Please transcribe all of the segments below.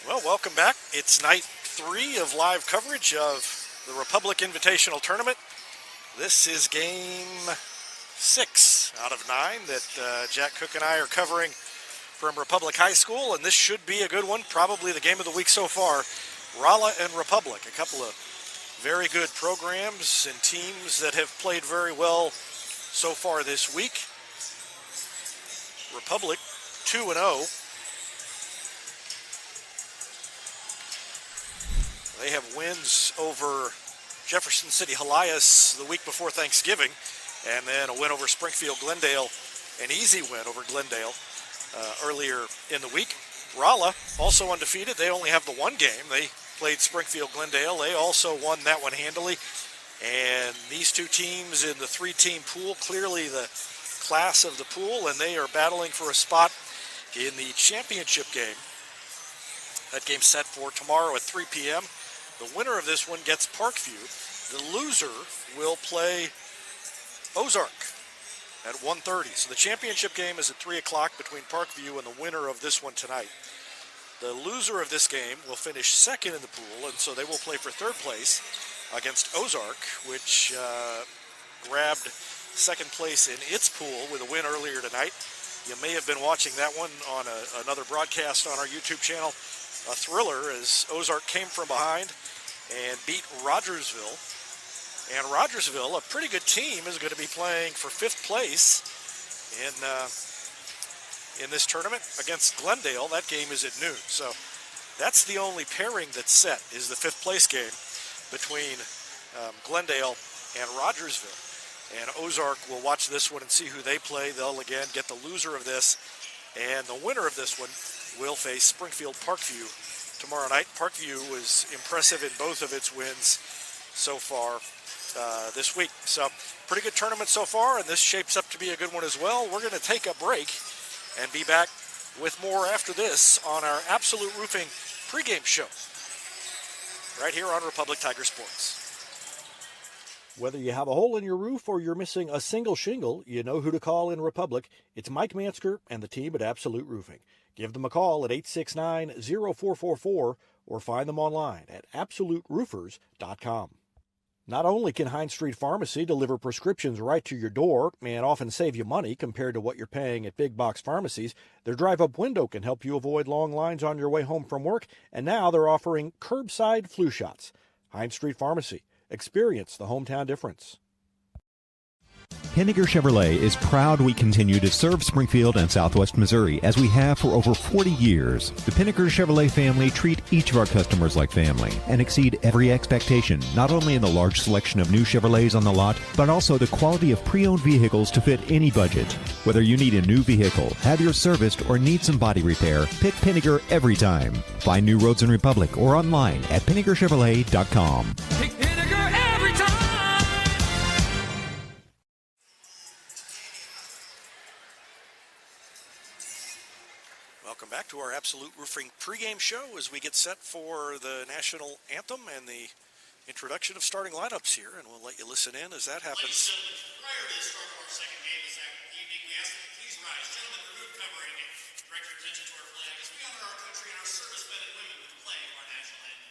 Well, welcome back. It's night 3 of live coverage of the Republic Invitational Tournament. This is game 6 out of 9 that Jack Cook and I are covering from Republic High School, and this should be a good one, probably the game of the week so far. Rolla and Republic, a couple of very good programs and teams that have played very well so far this week. Republic 2-0. They have wins over Jefferson City Helias the week before Thanksgiving, and then a win over Springfield Glendale, an easy win over Glendale earlier in the week. Rolla, also undefeated. They only have the one game. They played Springfield Glendale. They also won that one handily. And these two teams in the 3-team pool, clearly the class of the pool, and they are battling for a spot in the championship game. That game's set for tomorrow at 3 p.m. The winner of this one gets Parkview. The loser will play Ozark at 1:30. So the championship game is at 3 o'clock between Parkview and the winner of this one tonight. The loser of this game will finish second in the pool, and so they will play for third place against Ozark, which grabbed second place in its pool with a win earlier tonight. You may have been watching that one on another broadcast on our YouTube channel. A thriller as Ozark came from behind and beat Rogersville. And Rogersville, a pretty good team, is going to be playing for 5th place in this tournament against Glendale. That game is at noon. So that's the only pairing that's set, is the 5th place game between Glendale and Rogersville. And Ozark will watch this one and see who they play. They'll again get the loser of this, and the winner of this one will face Springfield Parkview tomorrow night. Parkview was impressive in both of its wins so far this week. So pretty good tournament so far, and this shapes up to be a good one as well. We're going to take a break and be back with more after this on our Absolute Roofing pregame show right here on Republic Tiger Sports. Whether you have a hole in your roof or you're missing a single shingle, you know who to call in Republic. It's Mike Mansker and the team at Absolute Roofing. Give them a call at 869-0444 or find them online at absoluteroofers.com. Not only can Hines Street Pharmacy deliver prescriptions right to your door and often save you money compared to what you're paying at big box pharmacies, their drive-up window can help you avoid long lines on your way home from work, and now they're offering curbside flu shots. Hines Street Pharmacy. Experience the hometown difference. Henniger Chevrolet is proud we continue to serve Springfield and Southwest Missouri as we have for over 40 years. The Henniger Chevrolet family treat each of our customers like family and exceed every expectation, not only in the large selection of new Chevrolets on the lot, but also the quality of pre-owned vehicles to fit any budget. Whether you need a new vehicle, have yours serviced, or need some body repair, pick Henniger every time. Find new roads in Republic or online at PennigerChevrolet.com. Welcome back to our Absolute Roofing pregame show as we get set for the national anthem and the introduction of starting lineups here, and we'll let you listen in as that happens. Prior to the start of our second game this evening, we ask that you please rise. Gentlemen, remove covering and direct your attention to our flag as we honor our country and our servicemen and women with the playing of our national anthem.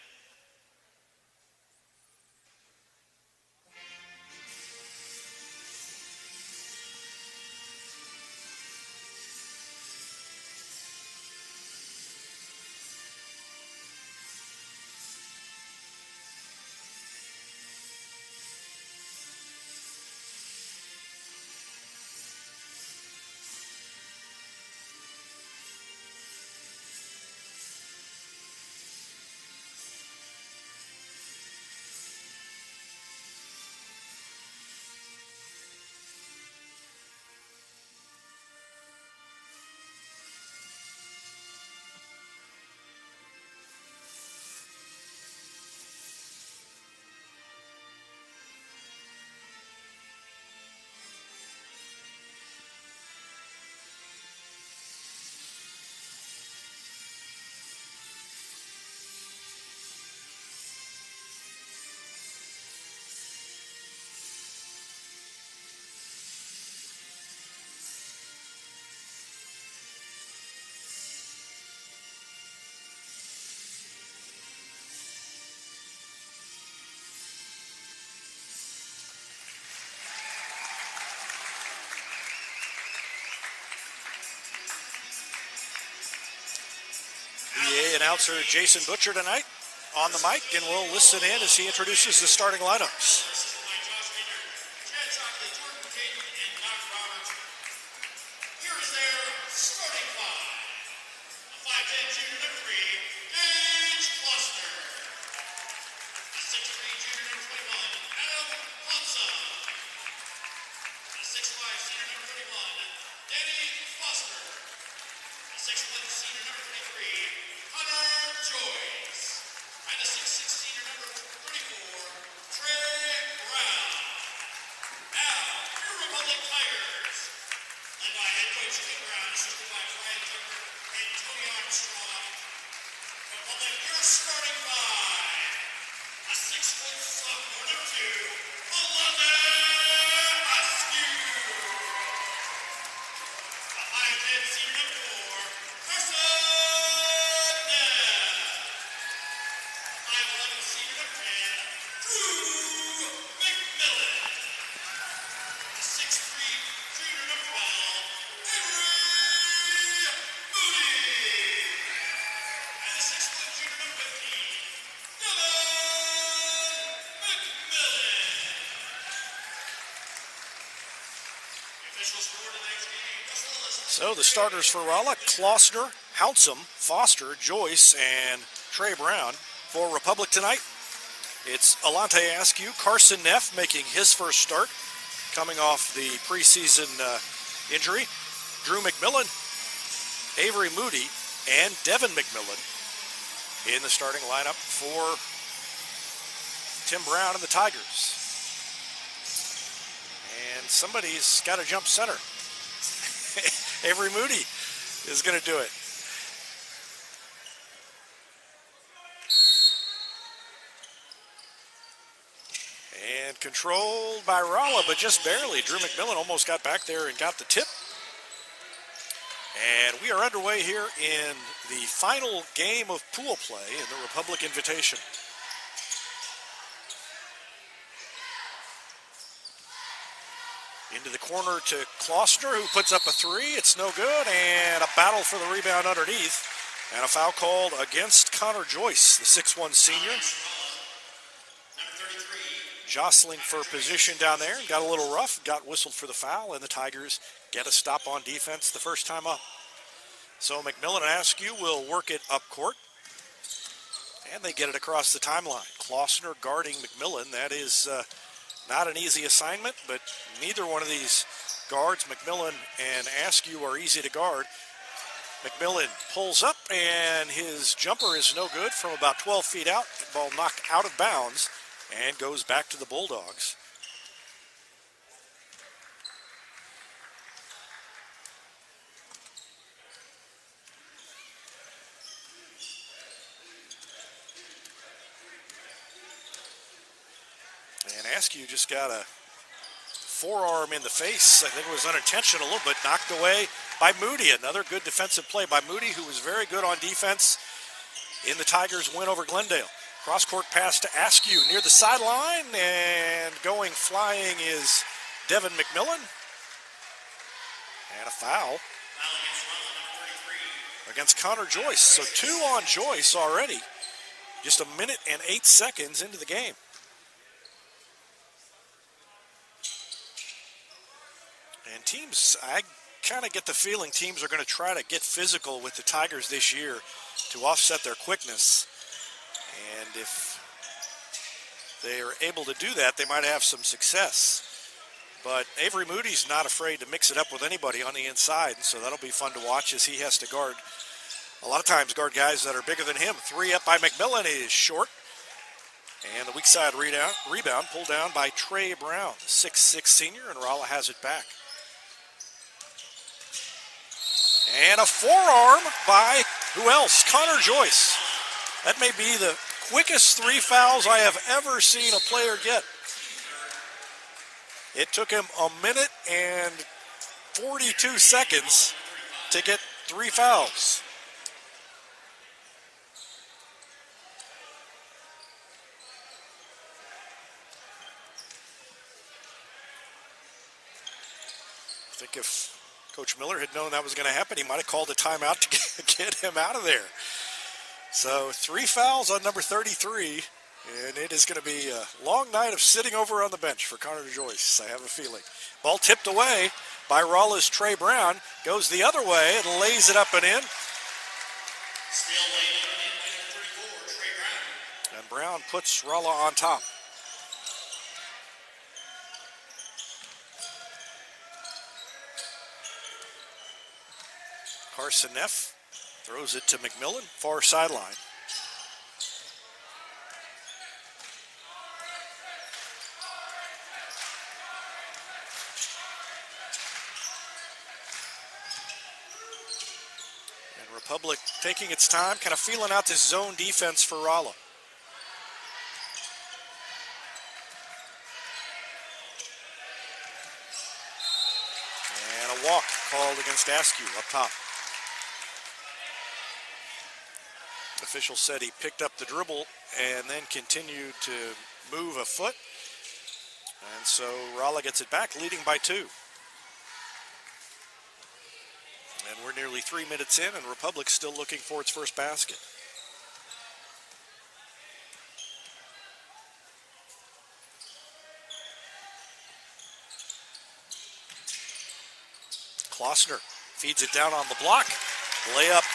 announcer Jason Butcher tonight on the mic, and we'll listen in as he introduces the starting lineups. So the starters for Rolla: Klossner, Hounsum, Foster, Joyce, and Trey Brown. For Republic tonight, it's Alante Askew, Carson Neff making his first start, coming off the preseason injury. Drew McMillan, Avery Moody, and Devin McMillan in the starting lineup for Tim Brown and the Tigers. And somebody's got to jump center. Avery Moody is going to do it. And controlled by Rolla, but just barely. Drew McMillan almost got back there and got the tip. And we are underway here in the final game of pool play in the Republic Invitational. Into the corner to Klossner, who puts up a three. It's no good, and a battle for the rebound underneath. And a foul called against Connor Joyce, the 6'1 senior. Jostling for position down there. Got a little rough, got whistled for the foul, and the Tigers get a stop on defense the first time up. So McMillan and Askew will work it up court. And they get it across the timeline. Klossner guarding McMillan. That is not an easy assignment, but neither one of these guards, McMillan and Askew, are easy to guard. McMillan pulls up, and his jumper is no good from about 12 feet out. The ball knocked out of bounds and goes back to the Bulldogs. And Askew just got a forearm in the face. I think it was unintentional, but knocked away by Moody. Another good defensive play by Moody, who was very good on defense in the Tigers' win over Glendale. Cross-court pass to Askew near the sideline, and going flying is Devin McMillan. And a foul against Connor Joyce. So 2 on Joyce already, just a minute and 8 seconds into the game. And teams, I kind of get the feeling teams are going to try to get physical with the Tigers this year to offset their quickness. And if they are able to do that, they might have some success. But Avery Moody's not afraid to mix it up with anybody on the inside, and so that'll be fun to watch as he has to guard, a lot of times guard guys that are bigger than him. 3 up by McMillan is short. And the weak side rebound pulled down by Trey Brown, the 6'6 senior, and Rolla has it back. And a forearm by, who else? Connor Joyce. That may be the quickest 3 fouls I have ever seen a player get. It took him a minute and 42 seconds to get 3 fouls. I think if Coach Miller had known that was going to happen, he might have called a timeout to get him out of there. So 3 fouls on number 33, and it is going to be a long night of sitting over on the bench for Connor Joyce, I have a feeling. Ball tipped away by Rolla's Trey Brown, goes the other way and lays it up and in. Still laying it in by number 34, Trey Brown. And Brown puts Rolla on top. Carson Neff throws it to McMillan, far sideline. And Republic taking its time, kind of feeling out this zone defense for Rolla. And a walk called against Askew up top. The official said he picked up the dribble and then continued to move a foot. And so Rolla gets it back, leading by 2. And we're nearly 3 minutes in, and Republic still looking for its first basket. Klossner feeds it down on the block. Layup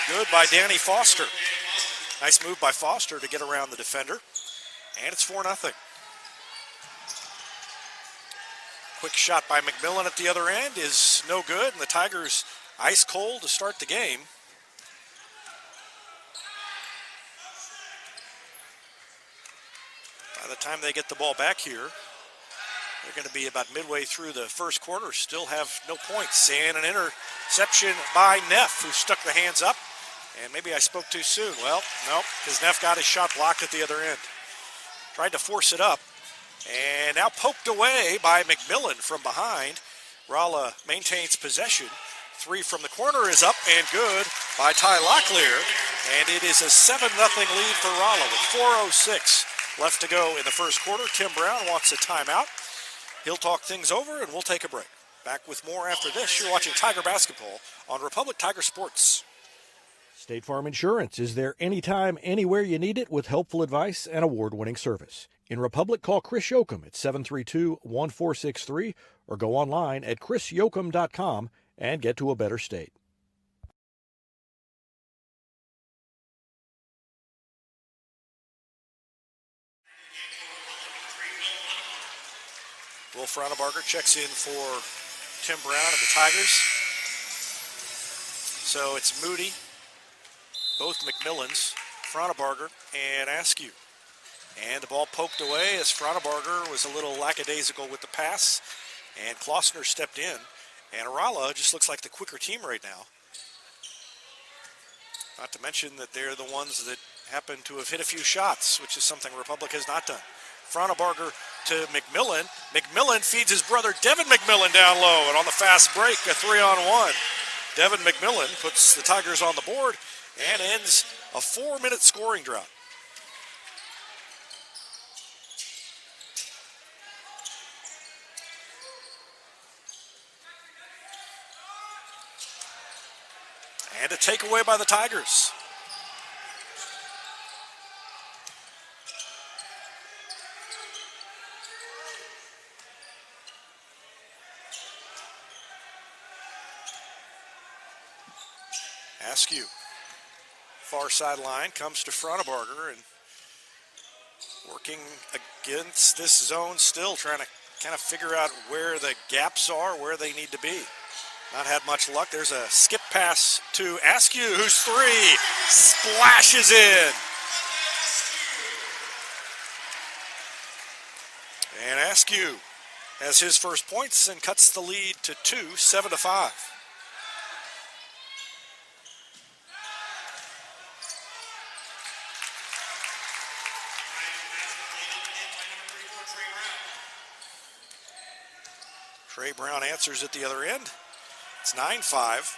good by Danny Foster. Nice move by Foster to get around the defender. And it's 4-0. Quick shot by McMillan at the other end is no good, and the Tigers ice cold to start the game. By the time they get the ball back here, they're going to be about midway through the first quarter, still have no points. And an interception by Neff, who stuck the hands up. And maybe I spoke too soon. Well, no, because Neff got his shot blocked at the other end. Tried to force it up. And now poked away by McMillan from behind. Rolla maintains possession. 3 from the corner is up and good by Ty Locklear. And it is a 7-0 lead for Rolla with 4:06 left to go in the first quarter. Tim Brown wants a timeout. He'll talk things over and we'll take a break. Back with more after this. You're watching Tiger Basketball on Republic Tiger Sports. State Farm Insurance is there anytime, anywhere you need it with helpful advice and award-winning service. In Republic, call Chris Yoakum at 732-1463 or go online at chrisyoakum.com and get to a better state. Will Fraunebarger checks in for Tim Brown and the Tigers. So it's Moody, both McMillans, Fraunebarger, and Askew. And the ball poked away as Fraunebarger was a little lackadaisical with the pass, and Klossner stepped in. And Rolla just looks like the quicker team right now. Not to mention that they're the ones that happen to have hit a few shots, which is something Republic has not done. Fraunebarger to McMillan. McMillan feeds his brother Devin McMillan down low, and on the fast break, a 3-on-1. Devin McMillan puts the Tigers on the board and ends a 4-minute scoring drought. And a takeaway by the Tigers. Askew, far sideline, comes to Fraunebarger and working against this zone still, trying to kind of figure out where the gaps are, where they need to be. Not had much luck. There's a skip pass to Askew, who's 3, splashes in. And Askew has his first points and cuts the lead to 2, 7-5. Trey Brown answers at the other end. It's 9-5.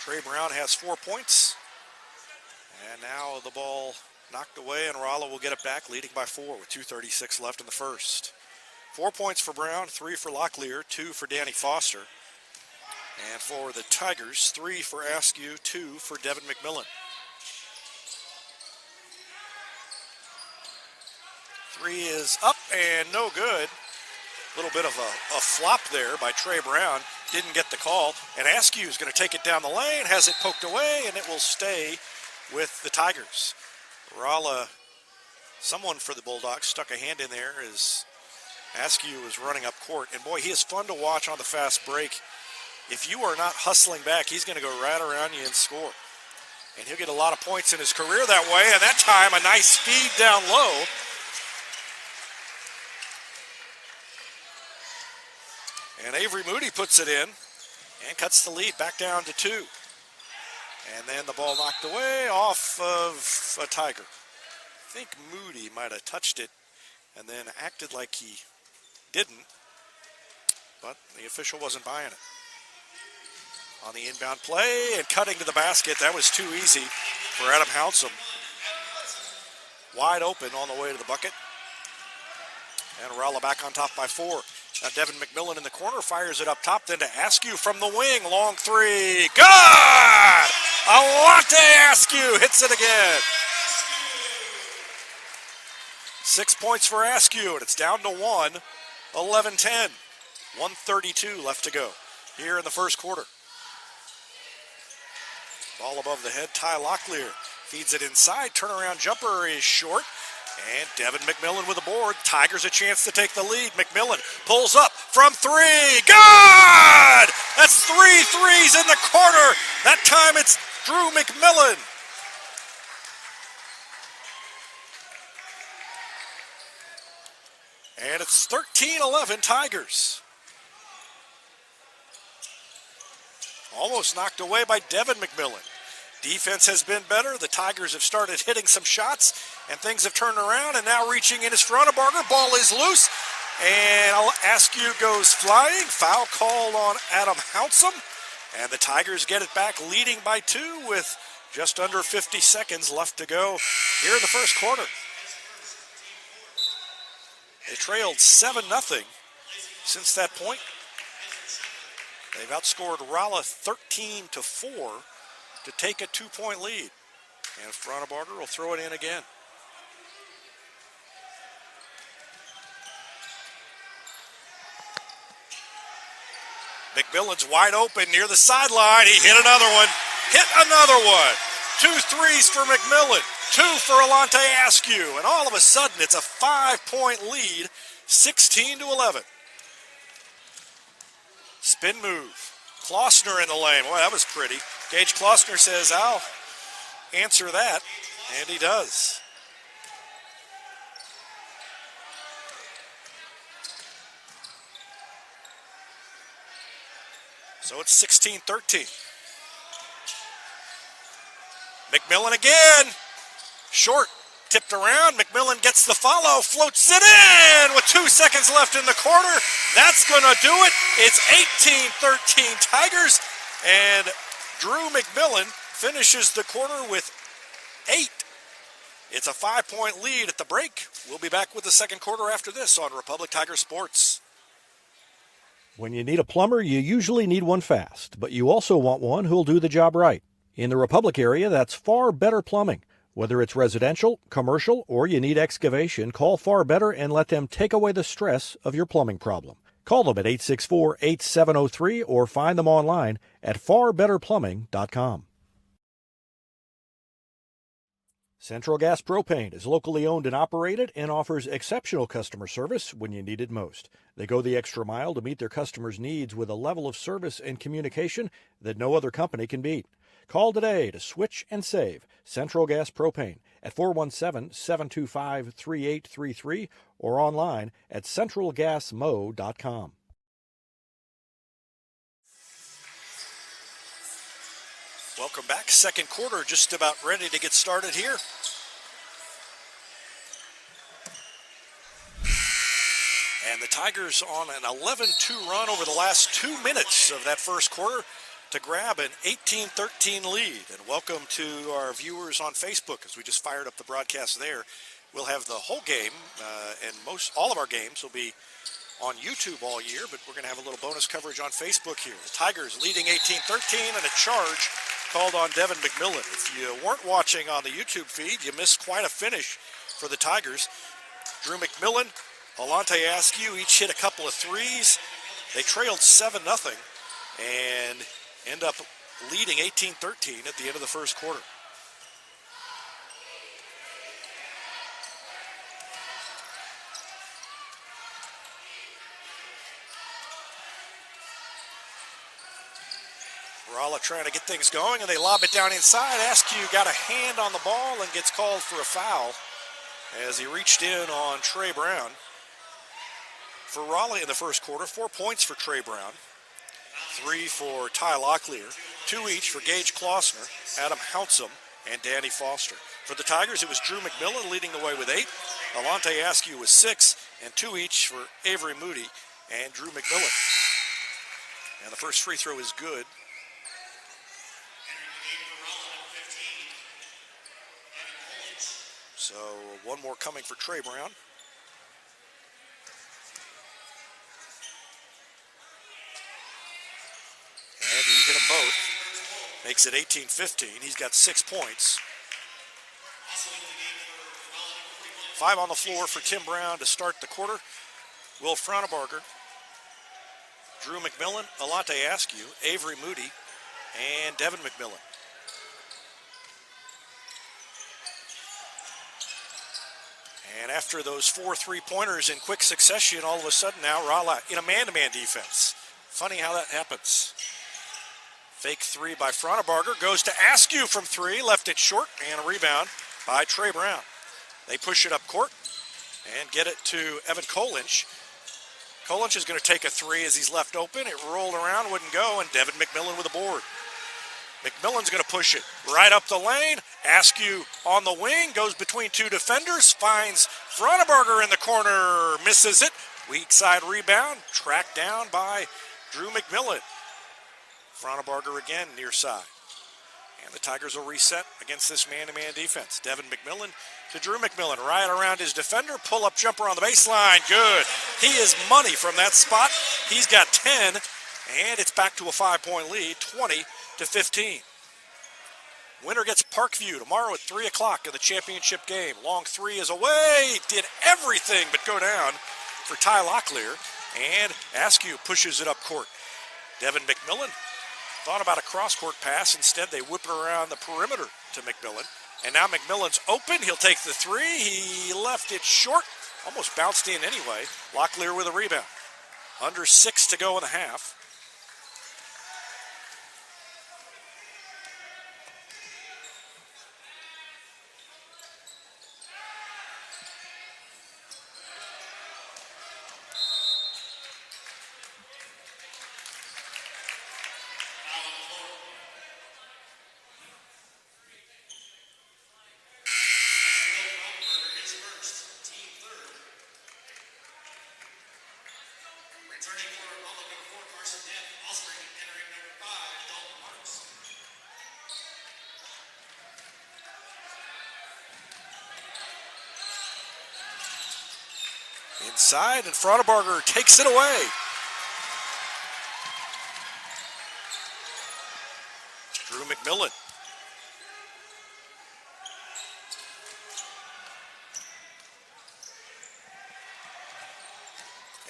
Trey Brown has 4 points. And now the ball knocked away, and Rolla will get it back, leading by 4 with 2:36 left in the first. 4 points for Brown, 3 for Locklear, 2 for Danny Foster. And for the Tigers, 3 for Askew, 2 for Devin McMillan. 3 is up and no good. A little bit of a flop there by Trey Brown. Didn't get the call. And Askew is going to take it down the lane, has it poked away, and it will stay with the Tigers. Rolla, someone for the Bulldogs, stuck a hand in there as Askew was running up court. And boy, he is fun to watch on the fast break. If you are not hustling back, he's going to go right around you and score. And he'll get a lot of points in his career that way. And that time, a nice feed down low. And Avery Moody puts it in and cuts the lead back down to 2. And then the ball knocked away off of a Tiger. I think Moody might have touched it and then acted like he didn't, but the official wasn't buying it. On the inbound play and cutting to the basket, that was too easy for Adam Hounsum. Wide open on the way to the bucket. And Rolla back on top by 4. Now Devin McMillan in the corner fires it up top, then to Askew from the wing. Long 3. Good! Alante Askew hits it again. 6 points for Askew, and it's down to 1. 11-10. 1:32 left to go here in the first quarter. Ball above the head, Ty Locklear feeds it inside. Turnaround jumper is short. And Devin McMillan with a board. Tigers a chance to take the lead. McMillan pulls up from 3. Good! That's 3 threes in the corner. That time it's Drew McMillan. And it's 13-11 Tigers. Almost knocked away by Devin McMillan. Defense has been better. The Tigers have started hitting some shots, and things have turned around, and now reaching in his front of Barger. Ball is loose, and Askew goes flying. Foul called on Adam Hounsum, and the Tigers get it back, leading by 2 with just under 50 seconds left to go here in the first quarter. They trailed 7-0 since that point. They've outscored Rolla 13-4 to take a 2-point lead. And Barger will throw it in again. McMillan's wide open near the sideline. He hit another one. Hit another one. 2 threes for McMillan. 2 for Alante Askew. And all of a sudden, it's a 5-point lead, 16-11. Spin move. Klossner in the lane. Boy, that was pretty. Gage Klossner says, I'll answer that. And he does. So it's 16-13. McMillan again. Short. Tipped around. McMillan gets the follow. Floats it in with 2 seconds left in the quarter. That's going to do it. It's 18-13 Tigers. And Drew McMillan finishes the quarter with 8. It's a 5-point lead at the break. We'll be back with the second quarter after this on Republic Tiger Sports. When you need a plumber, you usually need one fast, but you also want one who'll do the job right. In the Republic area, that's Far Better Plumbing. Whether it's residential, commercial, or you need excavation, call Far Better and let them take away the stress of your plumbing problem. Call them at 864-8703 or find them online at farbetterplumbing.com. Central Gas Propane is locally owned and operated and offers exceptional customer service when you need it most. They go the extra mile to meet their customers' needs with a level of service and communication that no other company can beat. Call today to switch and save Central Gas Propane at 417-725-3833 or online at centralgasmo.com. Welcome back. Second quarter just about ready to get started here. And the Tigers on an 11-2 run over the last 2 minutes of that first quarter to grab an 18-13 lead. And welcome to our viewers on Facebook as we just fired up the broadcast there. We'll have the whole game, and all of our games will be on YouTube all year, but we're going to have a little bonus coverage on Facebook here. The Tigers leading 18-13 and a charge called on Devin McMillan. If you weren't watching on the YouTube feed, you missed quite a finish for the Tigers. Drew McMillan, Alante Askew each hit a couple of threes. They trailed 7-0 and end up leading 18-13 at the end of the first quarter. Rolla trying to get things going, and they lob it down inside. Askew got a hand on the ball and gets called for a foul as he reached in on Trey Brown. For Rolla in the first quarter, 4 points for Trey Brown, 3 for Ty Locklear, 2 each for Gage Klossner, Adam Hounsum, and Danny Foster. For the Tigers, it was Drew McMillan leading the way with 8, Alante Askew with 6, and 2 each for Avery Moody and Drew McMillan. And the first free throw is good. So one more coming for Trey Brown. And he hit them both. Makes it 18-15. He's got 6 points. 5 on the floor for Tim Brown to start the quarter. Will Fraunebarger, Drew McMillan, Alante Askew, Avery Moody, and Devin McMillan. And after those 4 3-pointers in quick succession, all of a sudden now Rolla in a man-to-man defense. Funny how that happens. Fake 3 by Fraunebarger, goes to Askew from 3, left it short, and a rebound by Trey Brown. They push it up court and get it to Evan Kolinch. Kolinch is going to take a 3 as he's left open. It rolled around, wouldn't go, and Devin McMillan with a board. McMillan's going to push it right up the lane. Askew on the wing, goes between 2 defenders, finds Fraunebarger in the corner, misses it. Weak side rebound, tracked down by Drew McMillan. Fraunebarger again near side. And the Tigers will reset against this man-to-man defense. Devin McMillan to Drew McMillan, right around his defender, pull-up jumper on the baseline, good. He is money from that spot. He's got 10, and it's back to a 5-point lead, 20-15. Winner gets Parkview tomorrow at 3 o'clock in the championship game. Long 3 is away. Did everything but go down for Ty Locklear. And Askew pushes it up court. Devin McMillan thought about a cross-court pass. Instead, they whip it around the perimeter to McMillan. And now McMillan's open. He'll take the 3. He left it short. Almost bounced in anyway. Locklear with a rebound. Under 6 to go in the half. Inside, and Fraunebarger takes it away. Drew McMillan.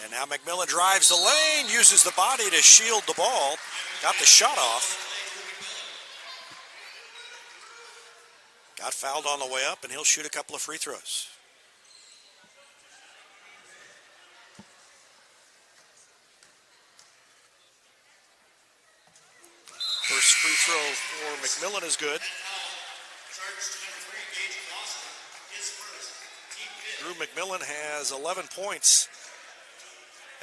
And now McMillan drives the lane, uses the body to shield the ball. Got the shot off. Got fouled on the way up, and he'll shoot a couple of free throws. First free throw for McMillan is good. Drew McMillan has 11 points.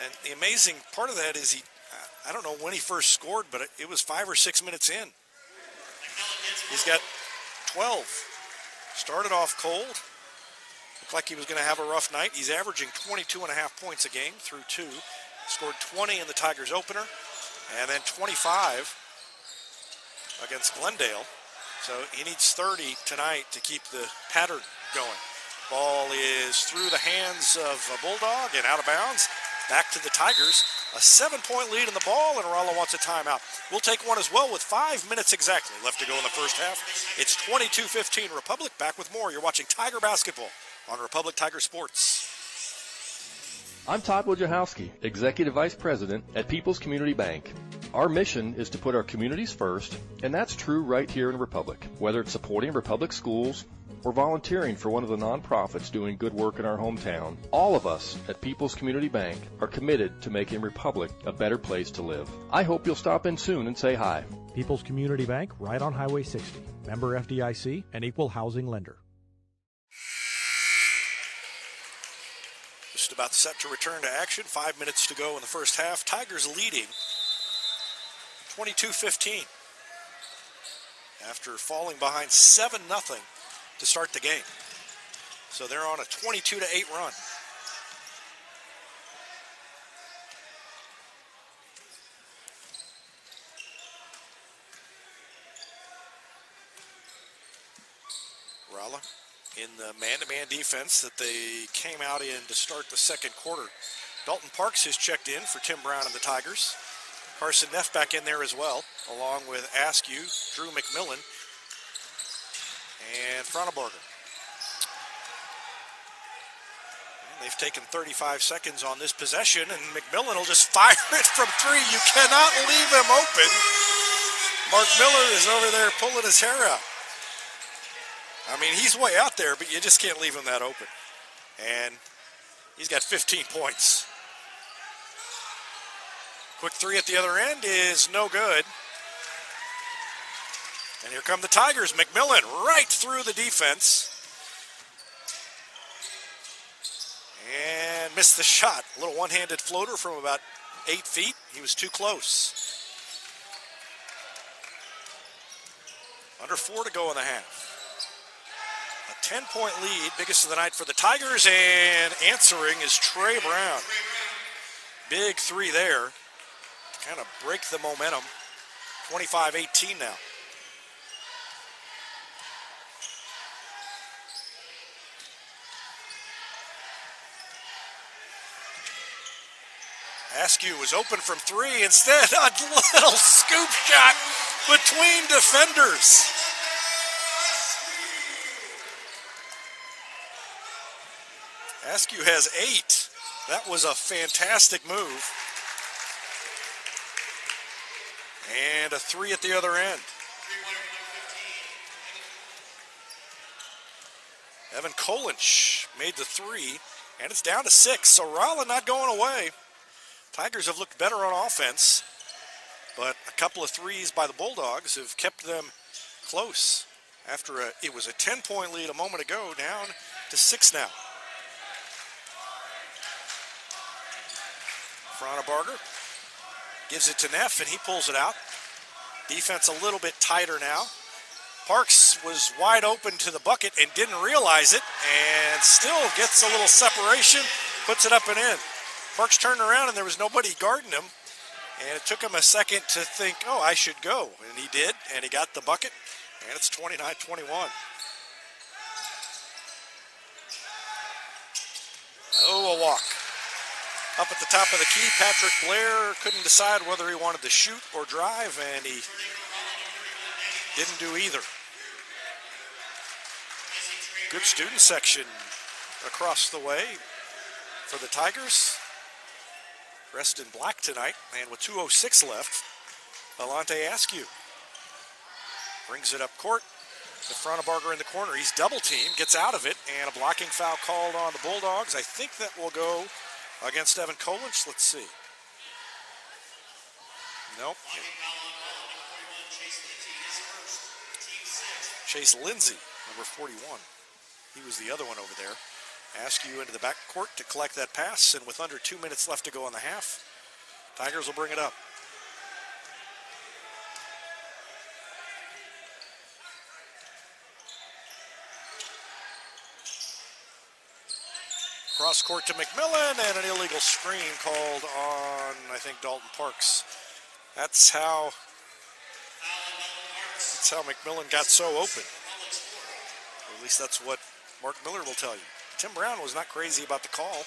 And the amazing part of that is I don't know when he first scored, but it was 5 or 6 minutes in. He's got 12. Started off cold. Looked like he was going to have a rough night. He's averaging 22.5 points a game through 2. Scored 20 in the Tigers opener, and then 25 against Glendale. So he needs 30 tonight to keep the pattern going. Ball is through the hands of Bulldog and out of bounds. back to the Tigers. A 7-point lead in the ball, and Rolla wants a timeout. We'll take one as well with 5 minutes exactly left to go in the first half. It's 22-15 Republic. Back with more. You're watching Tiger Basketball on Republic Tiger Sports. I'm Todd Wojciechowski, Executive Vice President at People's Community Bank. Our mission is to put our communities first, and that's true right here in Republic. Whether it's supporting Republic schools or volunteering for one of the nonprofits doing good work in our hometown, all of us at People's Community Bank are committed to making Republic a better place to live. I hope you'll stop in soon and say hi. People's Community Bank, right on Highway 60. Member FDIC, an equal housing lender. Just about set to return to action. 5 minutes to go in the first half. Tigers leading 22-15 after falling behind 7-0 to start the game. So they're on a 22-8 run. Rolla in the man-to-man defense that they came out in to start the second quarter. Dalton Parks has checked in for Tim Brown and the Tigers. Carson Neff back in there as well, along with Askew, Drew McMillan, and Fronaberger. And they've taken 35 seconds on this possession, and McMillan will just fire it from three. You cannot leave him open. Mark Miller is over there pulling his hair out. I mean, he's way out there, but you just can't leave him that open. And he's got 15 points. Quick three at the other end is no good. And here come the Tigers. McMillan right through the defense. And missed the shot. A little one-handed floater from about 8 feet. He was too close. Under 4 to go in the half. A 10-point lead, biggest of the night for the Tigers, and answering is Trey Brown. Big three there. Kind of break the momentum. 25-18 now. Askew was open from three. Instead, a little scoop shot between defenders. Askew has 8. That was a fantastic move. And a three at the other end. Evan Kolinch made the three, and it's down to 6. So Rolla not going away. Tigers have looked better on offense, but a couple of threes by the Bulldogs have kept them close. After it was a 10-point lead a moment ago, down to 6 now. Fronaberger gives it to Neff, and he pulls it out. Defense a little bit tighter now. Parks was wide open to the bucket and didn't realize it, and still gets a little separation, puts it up and in. Parks turned around, and there was nobody guarding him, and it took him a second to think, oh, I should go. And he did, and he got the bucket, and it's 29-21. Oh, a walk. Up at the top of the key, Patrick Blair couldn't decide whether he wanted to shoot or drive, and he didn't do either. Good student section across the way for the Tigers. Dressed in black tonight, and with 2:06 left, Alante Askew brings it up court. The Fronaberger in the corner. He's double teamed, gets out of it, and a blocking foul called on the Bulldogs. I think that will go against Evan Kolinch. Let's see. Nope. Chase Lindsay, number 41. He was the other one over there. Askew into the backcourt to collect that pass, and with under 2 minutes left to go in the half, Tigers will bring it up. Cross court to McMillan, and an illegal screen called on, I think, Dalton Parks. That's how McMillan got so open. Or at least that's what Mark Miller will tell you. Tim Brown was not crazy about the call.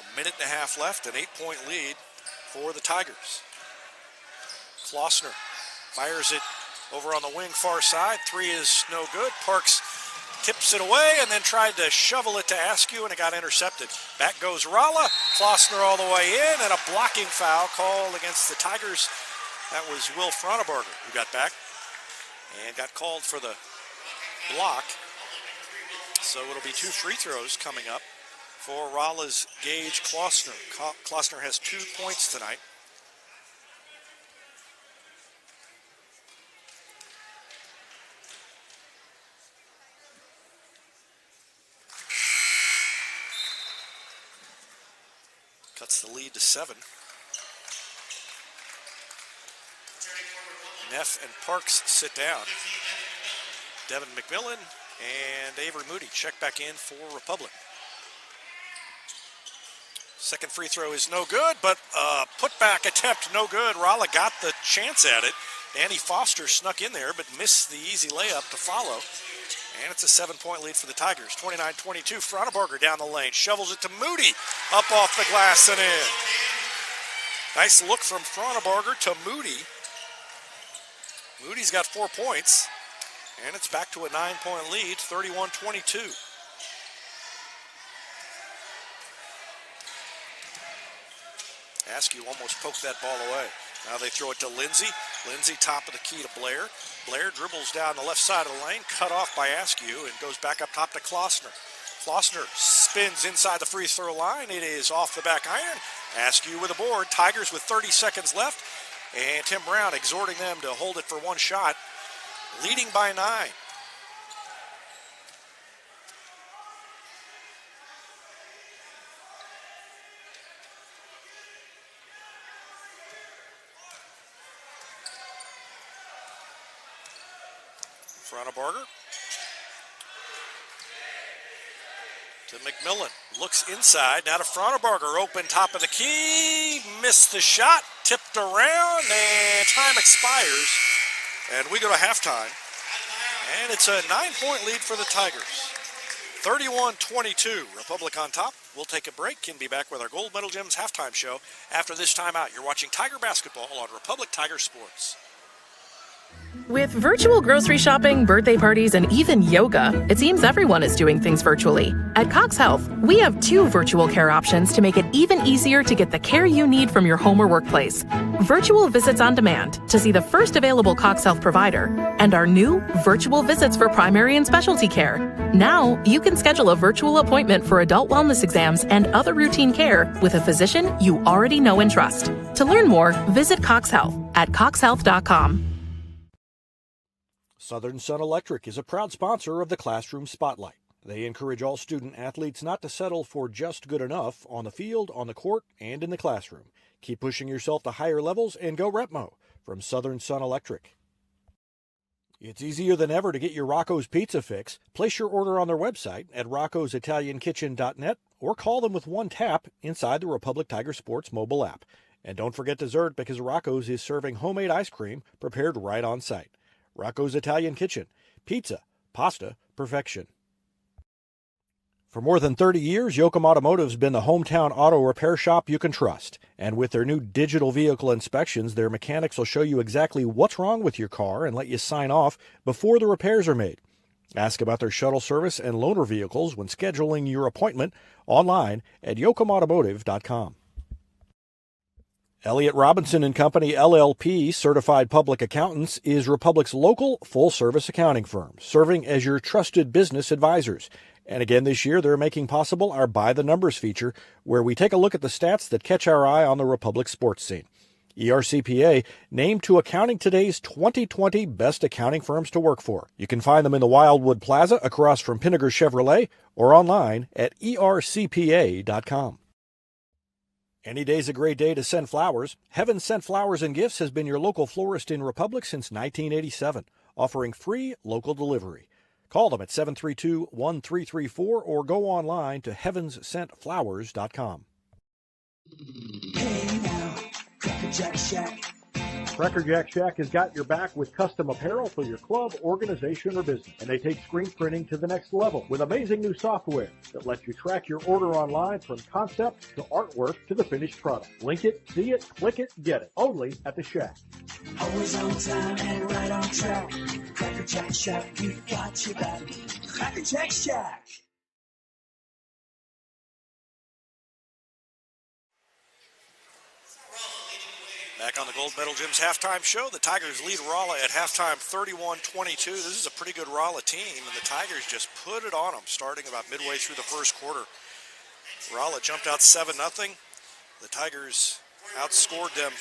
A minute and a half left, an 8-point lead for the Tigers. Klossner fires it over on the wing far side. 3 is no good. Parks tips it away and then tried to shovel it to Askew, and it got intercepted. Back goes Rolla. Klossner all the way in, and a blocking foul called against the Tigers. That was Will Fronebarger who got back and got called for the block. So it'll be 2 free throws coming up for Rolla's Gage Klossner. Klossner has 2 points tonight. Cuts the lead to 7. Neff and Parks sit down. Devin McMillan and Avery Moody check back in for Republic. Second free throw is no good, but putback attempt no good. Rolla got the chance at it. Danny Foster snuck in there, but missed the easy layup to follow. And it's a 7-point lead for the Tigers. 29-22, Fronebarger down the lane. Shovels it to Moody. Up off the glass and in. Nice look from Fronebarger to Moody. Moody's got 4 points. And it's back to a 9-point lead, 31-22. Askew almost poked that ball away. Now they throw it to Lindsay. Lindsay top of the key to Blair. Blair dribbles down the left side of the lane, cut off by Askew, and goes back up top to Klossner. Klossner spins inside the free throw line. It is off the back iron. Askew with a board. Tigers with 30 seconds left. And Tim Brown exhorting them to hold it for 1 shot. Leading by 9. Fronebarger to McMillan. Looks inside. Now to Fronebarger. Open top of the key. Missed the shot. Tipped around. And time expires. And we go to halftime. And it's a 9-point lead for the Tigers. 31-22. Republic on top. We'll take a break. Can be back with our Gold Medal Gems halftime show after this timeout. You're watching Tiger Basketball on Republic Tiger Sports. With virtual grocery shopping, birthday parties, and even yoga, it seems everyone is doing things virtually. At Cox Health, we have 2 virtual care options to make it even easier to get the care you need from your home or workplace. Virtual visits on demand to see the first available Cox Health provider, and our new virtual visits for primary and specialty care. Now, you can schedule a virtual appointment for adult wellness exams and other routine care with a physician you already know and trust. To learn more, visit Cox Health at coxhealth.com. Southern Sun Electric is a proud sponsor of the Classroom Spotlight. They encourage all student athletes not to settle for just good enough on the field, on the court, and in the classroom. Keep pushing yourself to higher levels and go Repmo from Southern Sun Electric. It's easier than ever to get your Rocco's Pizza fix. Place your order on their website at roccositaliankitchen.net or call them with 1 tap inside the Republic Tiger Sports mobile app. And don't forget dessert, because Rocco's is serving homemade ice cream prepared right on site. Rocco's Italian Kitchen. Pizza, pasta, perfection. For more than 30 years, Yoakum Automotive's been the hometown auto repair shop you can trust. And with their new digital vehicle inspections, their mechanics will show you exactly what's wrong with your car and let you sign off before the repairs are made. Ask about their shuttle service and loaner vehicles when scheduling your appointment online at yoakumautomotive.com. Elliott Robinson and Company, LLP, Certified Public Accountants, is Republic's local full-service accounting firm, serving as your trusted business advisors. And again this year, they're making possible our By the Numbers feature, where we take a look at the stats that catch our eye on the Republic sports scene. ERCPA named to Accounting Today's 2020 Best Accounting Firms to Work For. You can find them in the Wildwood Plaza across from Pinnaker Chevrolet or online at ercpa.com. Any day's a great day to send flowers. Heaven Sent Flowers and Gifts has been your local florist in Republic since 1987, offering free local delivery. Call them at 732-1334 or go online to heavenssentflowers.com. Hey now, Cracker Jack Shack. Cracker Jack Shack has got your back with custom apparel for your club, organization, or business. And they take screen printing to the next level with amazing new software that lets you track your order online from concept to artwork to the finished product. Link it, see it, click it, get it. Only at the Shack. Always on time and right on track. Cracker Jack Shack, we got your back. Cracker Jack Shack. Back on the Gold Medal Gym's halftime show, the Tigers lead Rolla at halftime 31-22. This is a pretty good Rolla team, and the Tigers just put it on them starting about midway through the first quarter. Rolla jumped out 7-0. The Tigers outscored them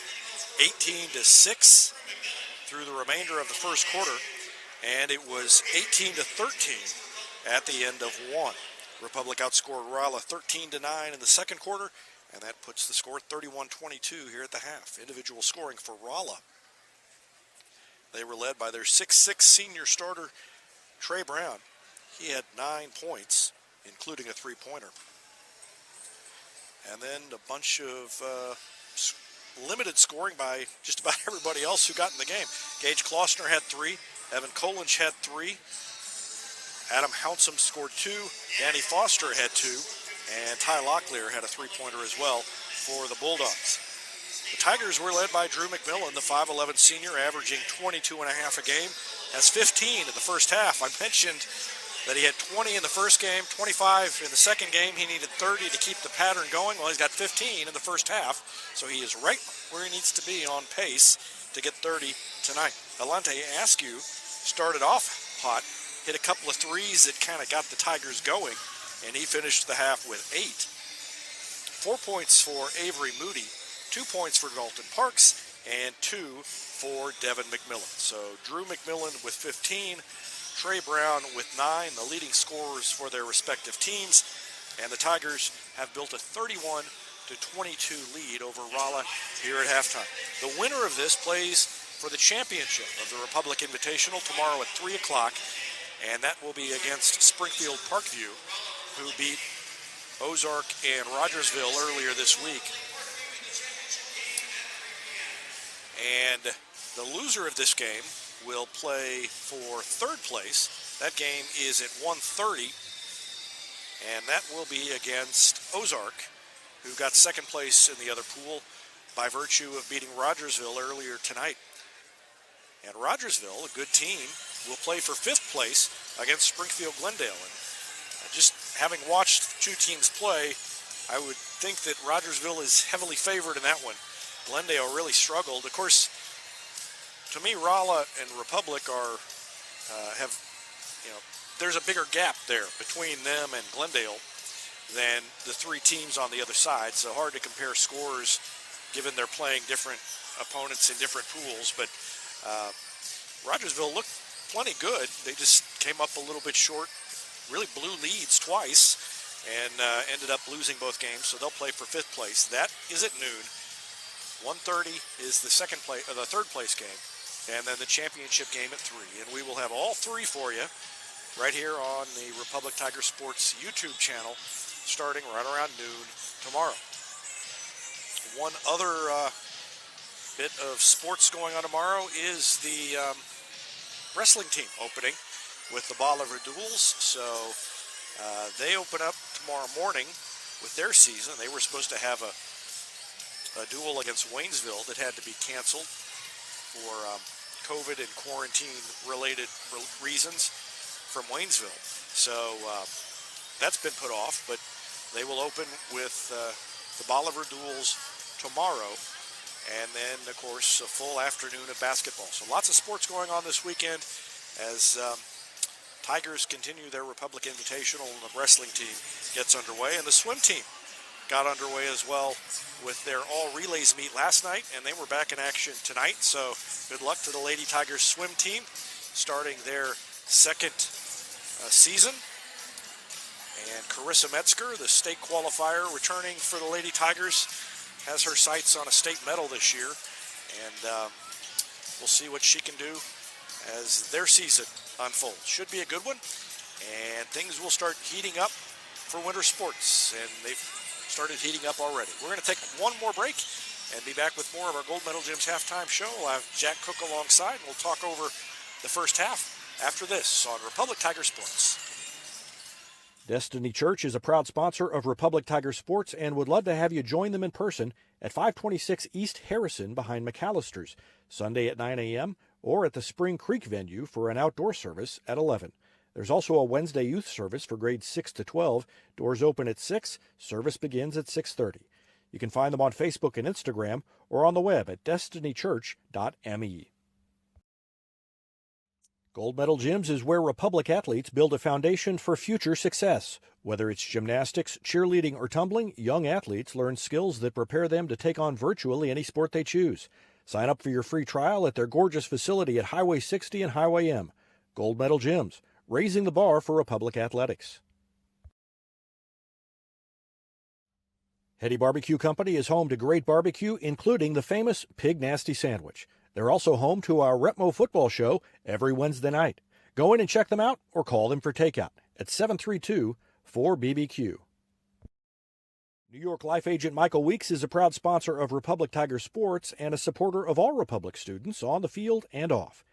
18-6 through the remainder of the first quarter, and it was 18-13 at the end of one. Republic outscored Rolla 13-9 in the second quarter, and that puts the score 31-22 here at the half. Individual scoring for Rolla. They were led by their 6'6" senior starter, Trey Brown. He had 9 points, including a three-pointer. And then a bunch of limited scoring by just about everybody else who got in the game. Gage Klossner had 3. Evan Kolinch had 3. Adam Hounsum scored 2. Danny Foster had 2. And Ty Locklear had a three-pointer as well for the Bulldogs. The Tigers were led by Drew McMillan, the 5'11 senior, averaging 22.5 a game. That's 15 in the first half. I mentioned that he had 20 in the first game, 25 in the second game. He needed 30 to keep the pattern going. Well, he's got 15 in the first half, so he is right where he needs to be on pace to get 30 tonight. Alante Askew started off hot, hit a couple of threes that kind of got the Tigers going, and he finished the half with 8. 4 points for Avery Moody, 2 points for Dalton Parks, and 2 for Devin McMillan. So Drew McMillan with 15, Trey Brown with 9, the leading scorers for their respective teams, and the Tigers have built a 31-22 lead over Rolla here at halftime. The winner of this plays for the championship of the Republic Invitational tomorrow at 3 o'clock, and that will be against Springfield Parkview, who beat Ozark and Rogersville earlier this week. And the loser of this game will play for third place. That game is at 1:30, and that will be against Ozark, who got second place in the other pool by virtue of beating Rogersville earlier tonight. And Rogersville, a good team, will play for fifth place against Springfield Glendale. And just having watched two teams play, I would think that Rogersville is heavily favored in that one. Glendale really struggled. Of course, to me, Rolla and Republic there's a bigger gap there between them and Glendale than the three teams on the other side. So hard to compare scores given they're playing different opponents in different pools. But Rogersville looked plenty good. They just came up a little bit short. Really blew leads twice and ended up losing both games, so they'll play for fifth place. That is at noon. 1:30 is the third place game, and then the championship game at 3. And we will have all 3 for you right here on the Republic Tiger Sports YouTube channel starting right around noon tomorrow. One other bit of sports going on tomorrow is the wrestling team opening with the Bolivar Duels. So they open up tomorrow morning with their season. They were supposed to have a duel against Waynesville that had to be canceled for COVID and quarantine-related reasons from Waynesville. So that's been put off, but they will open with the Bolivar Duels tomorrow, and then, of course, a full afternoon of basketball. So lots of sports going on this weekend as Tigers continue their Republic Invitational, and the wrestling team gets underway, and the swim team got underway as well with their all relays meet last night, and they were back in action tonight. So good luck to the Lady Tigers swim team starting their second season. And Carissa Metzger, the state qualifier returning for the Lady Tigers, has her sights on a state medal this year, and we'll see what she can do as their season unfolds. Should be a good one, and things will start heating up for winter sports, and they've started heating up already. We're going to take one more break, and be back with more of our Gold Medal Gyms halftime show. I'll have Jack Cook alongside, and we'll talk over the first half after this on Republic Tiger Sports. Destiny Church is a proud sponsor of Republic Tiger Sports and would love to have you join them in person at 526 East Harrison behind McAllister's, Sunday at 9 a.m. or at the Spring Creek venue for an outdoor service at 11. There's also a Wednesday youth service for grades 6 to 12. Doors open at 6. Service begins at 6:30. You can find them on Facebook and Instagram or on the web at destinychurch.me. Gold Medal Gyms is where Republic athletes build a foundation for future success. Whether it's gymnastics, cheerleading, or tumbling, young athletes learn skills that prepare them to take on virtually any sport they choose. Sign up for your free trial at their gorgeous facility at Highway 60 and Highway M. Gold Medal Gyms, raising the bar for Republic athletics. Hetty Barbecue Company is home to great barbecue, including the famous Pig Nasty Sandwich. They're also home to our Retmo football show every Wednesday night. Go in and check them out or call them for takeout at 732-4BBQ. New York Life agent Michael Weeks is a proud sponsor of Republic Tiger Sports and a supporter of all Republic students on the field and off.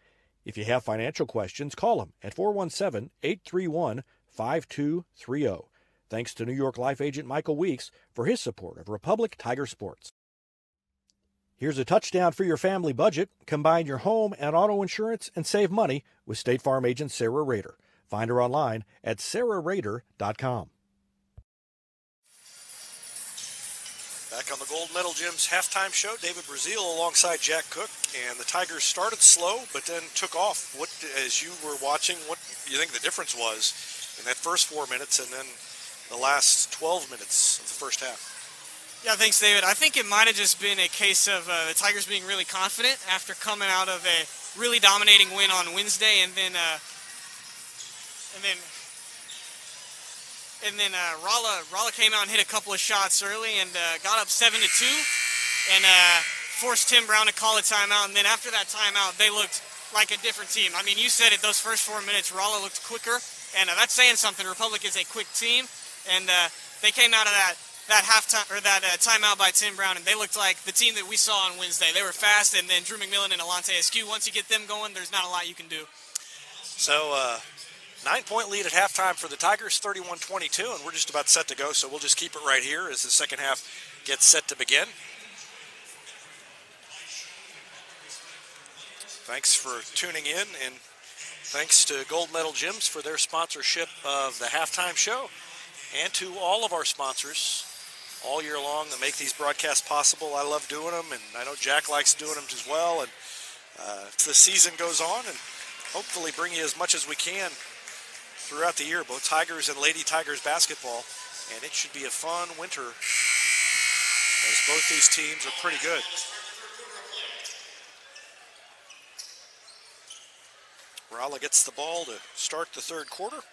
If you have financial questions, call him at 417-831-5230. Thanks to New York Life agent Michael Weeks for his support of Republic Tiger Sports. Here's a touchdown for your family budget. Combine your home and auto insurance and save money with State Farm agent Sarah Rader. Find her online at sarahrader.com. Back on the Gold Medal Gyms halftime show, David Brazil alongside Jack Cook, and the Tigers started slow but then took off. What, as you were watching, what do you think the difference was in that first 4 minutes and then the last 12 minutes of the first half? Yeah, thanks, David. I think it might have just been a case of the Tigers being really confident after coming out of a really dominating win on Wednesday, and then Rolla came out and hit a couple of shots early and got up 7-2, and forced Tim Brown to call a timeout. And then after that timeout, they looked like a different team. I mean, you said it. Those first 4 minutes, Rolla looked quicker, and that's saying something. Republic is a quick team, and they came out of that halftime or that timeout by Tim Brown, and they looked like the team that we saw on Wednesday. They were fast, and then Drew McMillan and Alante Askew, once you get them going, there's not a lot you can do. So 9-point lead at halftime for the Tigers, 31-22, and we're just about set to go, so we'll just keep it right here as the second half gets set to begin. Thanks for tuning in, and thanks to Gold Medal Gyms for their sponsorship of the halftime show, and to all of our sponsors all year long that make these broadcasts possible. I love doing them, and I know Jack likes doing them as well, and the season goes on, and hopefully bring you as much as we can throughout the year, both Tigers and Lady Tigers basketball, and it should be a fun winter as both these teams are pretty good. Rolla gets the ball to start the third quarter.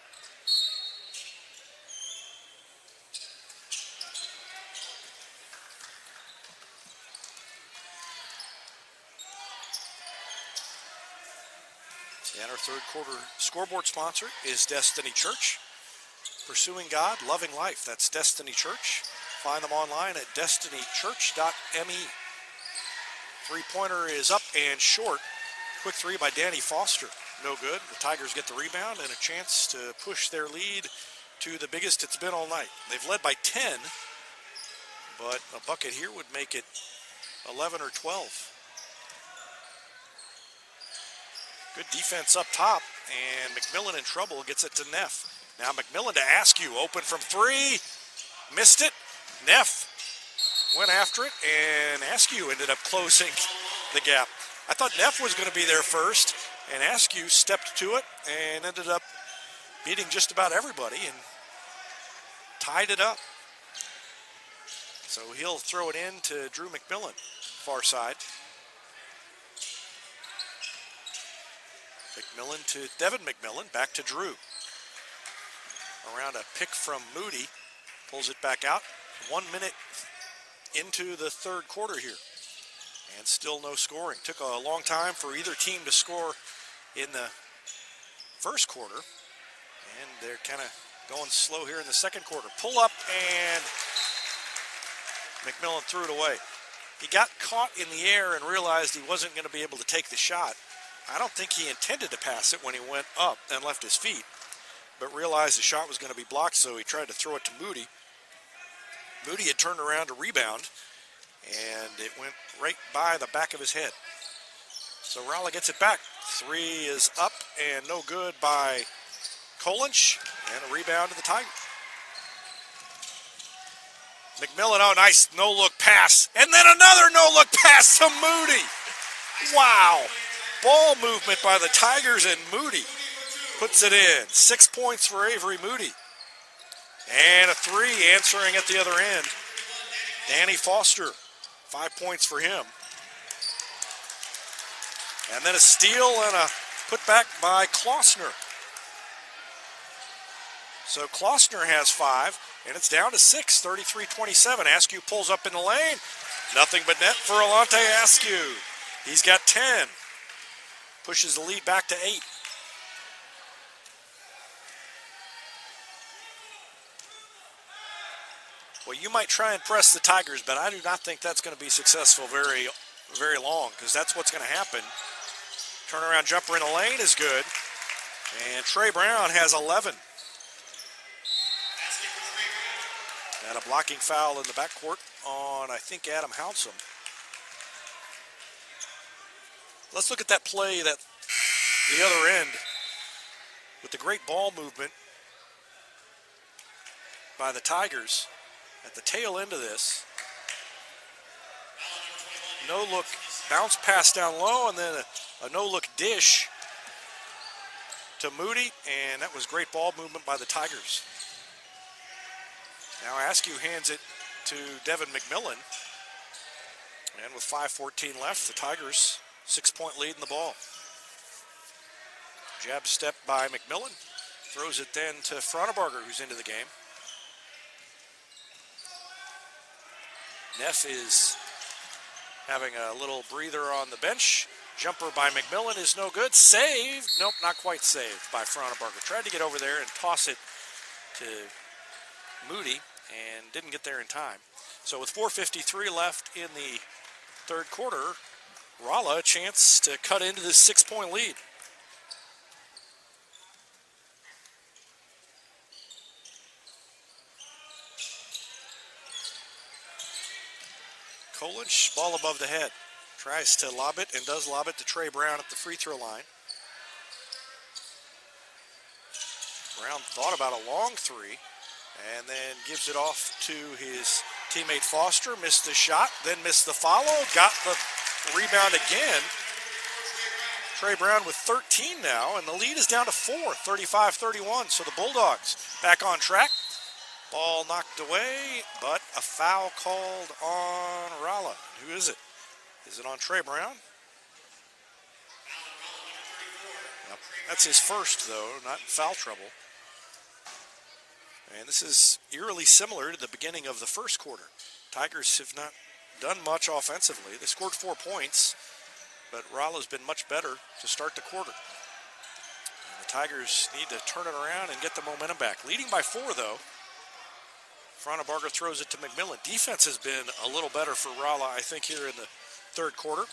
And our third quarter scoreboard sponsor is Destiny Church. Pursuing God, loving life. That's Destiny Church. Find them online at destinychurch.me. Three-pointer is up and short. Quick three by Danny Foster. No good. The Tigers get the rebound and a chance to push their lead to the biggest it's been all night. They've led by 10, but a bucket here would make it 11 or 12. Good defense up top, and McMillan in trouble, gets it to Neff. Now McMillan to Askew, open from three, missed it. Neff went after it, and Askew ended up closing the gap. I thought Neff was going to be there first, and Askew stepped to it and ended up beating just about everybody and tied it up. So he'll throw it in to Drew McMillan, far side. McMillan to Devin McMillan, back to Drew. Around a pick from Moody, pulls it back out. 1 minute into the third quarter here, and still no scoring. Took a long time for either team to score in the first quarter, and they're kind of going slow here in the second quarter. Pull up, and McMillan threw it away. He got caught in the air and realized he wasn't going to be able to take the shot. I don't think he intended to pass it when he went up and left his feet, but realized the shot was going to be blocked, so he tried to throw it to Moody. Moody had turned around to rebound, and it went right by the back of his head. So Rolla gets it back. Three is up and no good by Kolinch, and a rebound to the Tigers. McMillan, oh, nice no-look pass. And then another no-look pass to Moody. Wow. Ball movement by the Tigers, and Moody puts it in. 6 points for Avery Moody. And a three answering at the other end. Danny Foster, 5 points for him. And then a steal and a putback by Klossner. So Klossner has 5, and it's down to 6, 33-27. Askew pulls up in the lane. Nothing but net for Alante Askew. He's got 10. Pushes the lead back to 8. Well, you might try and press the Tigers, but I do not think that's going to be successful very, very long, because that's what's going to happen. Turnaround jumper in the lane is good. And Trey Brown has 11. And a blocking foul in the backcourt on, I think, Adam Hounsome. Let's look at that play that the other end with the great ball movement by the Tigers at the tail end of this. No-look bounce pass down low, and then a no-look dish to Moody, and that was great ball movement by the Tigers. Now Askew hands it to Devin McMillan. And with 5:14 left, the Tigers 6-point lead in the ball. Jab step by McMillan. Throws it then to Fronebarger, who's into the game. Neff is having a little breather on the bench. Jumper by McMillan is no good. Saved. Nope, not quite saved by Fronebarger. Tried to get over there and toss it to Moody and didn't get there in time. So with 4:53 left in the third quarter, Rolla a chance to cut into this 6-point lead. Kolinch, ball above the head. Tries to lob it and does lob it to Trey Brown at the free throw line. Brown thought about a long three and then gives it off to his teammate Foster. Missed the shot, then missed the follow. Got the rebound again. Trey Brown with 13 now, and the lead is down to 4, 35-31. So the Bulldogs back on track. Ball knocked away, but a foul called on Rolla. Who is it? Is it on Trey Brown? Yep. That's his first, though, not in foul trouble. And this is eerily similar to the beginning of the first quarter. Tigers have not done much offensively. They scored 4 points, but Rolla's been much better to start the quarter. And the Tigers need to turn it around and get the momentum back. Leading by 4, though. Fronebarger throws it to McMillan. Defense has been a little better for Rolla, I think, here in the third quarter.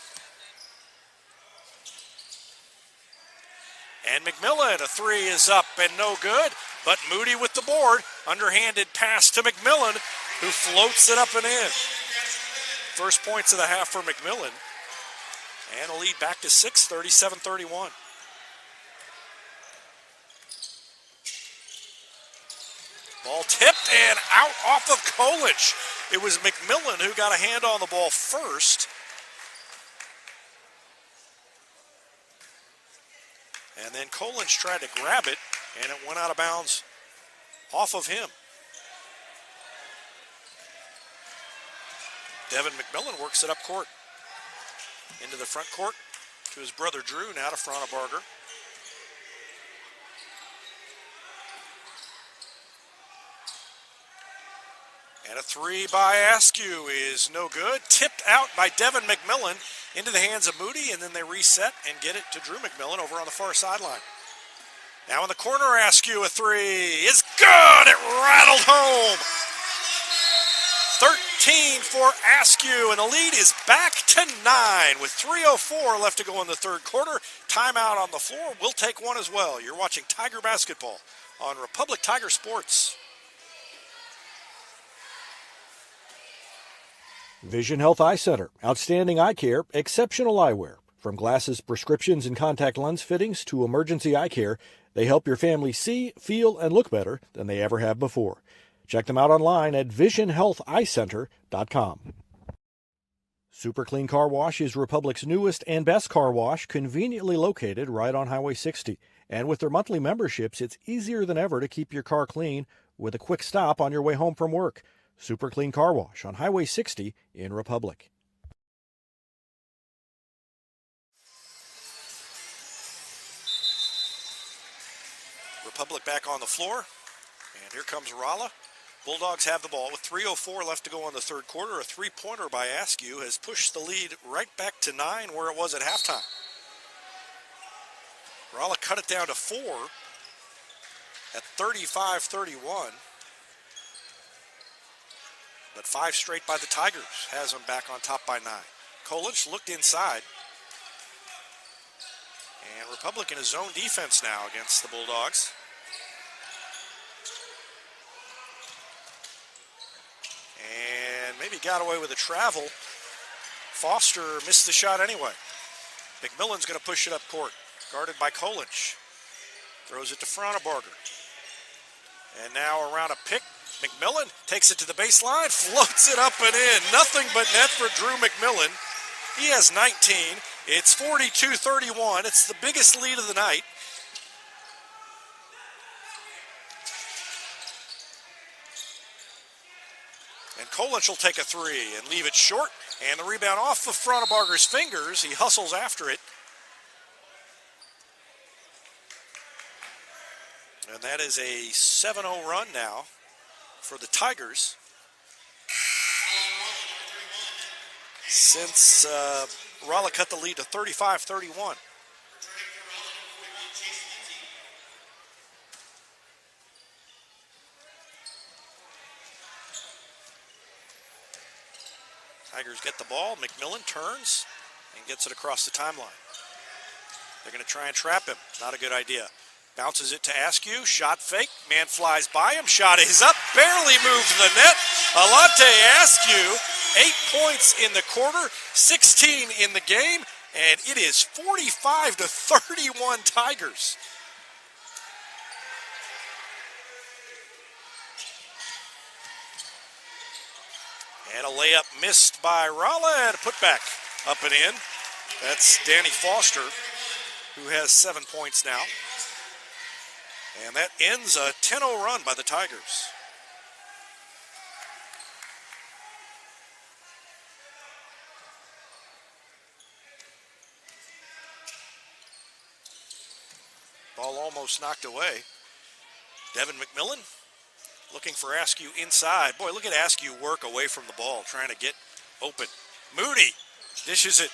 And McMillan, a three is up and no good, but Moody with the board. Underhanded pass to McMillan, who floats it up and in. First points of the half for McMillan. And a lead back to 6, 37-31. Ball tipped and out off of Kolinch. It was McMillan who got a hand on the ball first. And then Kolinch tried to grab it, and it went out of bounds off of him. Devin McMillan works it up court. Into the front court to his brother Drew, now to Fronebarger. And a three by Askew is no good. Tipped out by Devin McMillan into the hands of Moody, and then they reset and get it to Drew McMillan over on the far sideline. Now in the corner, Askew, a three is good. It rattled home. 13 for Askew, and the lead is back to 9 with 3:04 left to go in the third quarter. Timeout on the floor. We'll take one as well. You're watching Tiger Basketball on Republic Tiger Sports. Vision Health Eye Center. Outstanding eye care, exceptional eyewear. From glasses, prescriptions, and contact lens fittings to emergency eye care, they help your family see, feel, and look better than they ever have before. Check them out online at visionhealtheyecenter.com. Super Clean Car Wash is Republic's newest and best car wash, conveniently located right on Highway 60. And with their monthly memberships, it's easier than ever to keep your car clean with a quick stop on your way home from work. Super Clean Car Wash on Highway 60 in Republic. Republic back on the floor, and here comes Rolla. Bulldogs have the ball with 3:04 left to go in the third quarter. A three-pointer by Askew has pushed the lead right back to 9 where it was at halftime. Rolla cut it down to 4 at 35-31. But 5 straight by the Tigers has them back on top by 9. Kolich looked inside. And Republic in a zone defense now against the Bulldogs. And maybe got away with a travel. Foster missed the shot anyway. McMillan's going to push it up court. Guarded by Kolich. Throws it to Frauenbarger. And now around a pick. McMillan takes it to the baseline, floats it up and in. Nothing but net for Drew McMillan. He has 19. It's 42-31. It's the biggest lead of the night. And Kolich will take a 3 and leave it short. And the rebound off of Frauenbarger's fingers. He hustles after it. And that is a 7-0 run now for the Tigers. Since Rolla cut the lead to 35-31. Tigers get the ball. McMillan turns and gets it across the timeline. They're going to try and trap him. Not a good idea. Bounces it to Askew. Shot fake. Man flies by him. Shot is up. Barely moves the net. Alante Askew. 8 points in the quarter. 16 in the game. And it is 45-31 Tigers. And a layup missed by Rolla. And a putback up and in. That's Danny Foster, who has 7 points now. And that ends a 10-0 run by the Tigers. Ball almost knocked away. Devin McMillan looking for Askew inside. Boy, look at Askew work away from the ball, trying to get open. Moody dishes it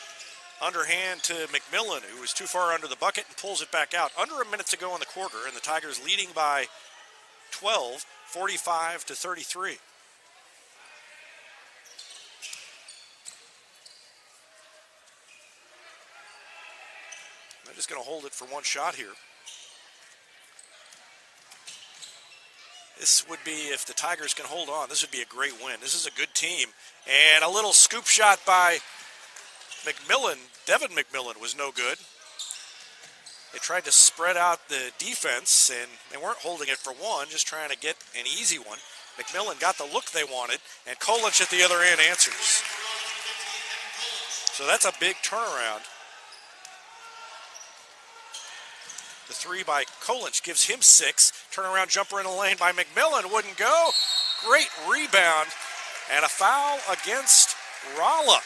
underhand to McMillan, who was too far under the bucket, and pulls it back out. Under a minute to go in the quarter, and the Tigers leading by 12, 45-33. They're just going to hold it for one shot here. This would be, if the Tigers can hold on, this would be a great win. This is a good team. And a little scoop shot by McMillan. Devin McMillan was no good. They tried to spread out the defense, and they weren't holding it for one, just trying to get an easy one. McMillan got the look they wanted, and Kolich at the other end answers. So that's a big turnaround. The 3 by Kolich gives him 6. Turnaround jumper in the lane by McMillan. Wouldn't go. Great rebound. And a foul against Rolla.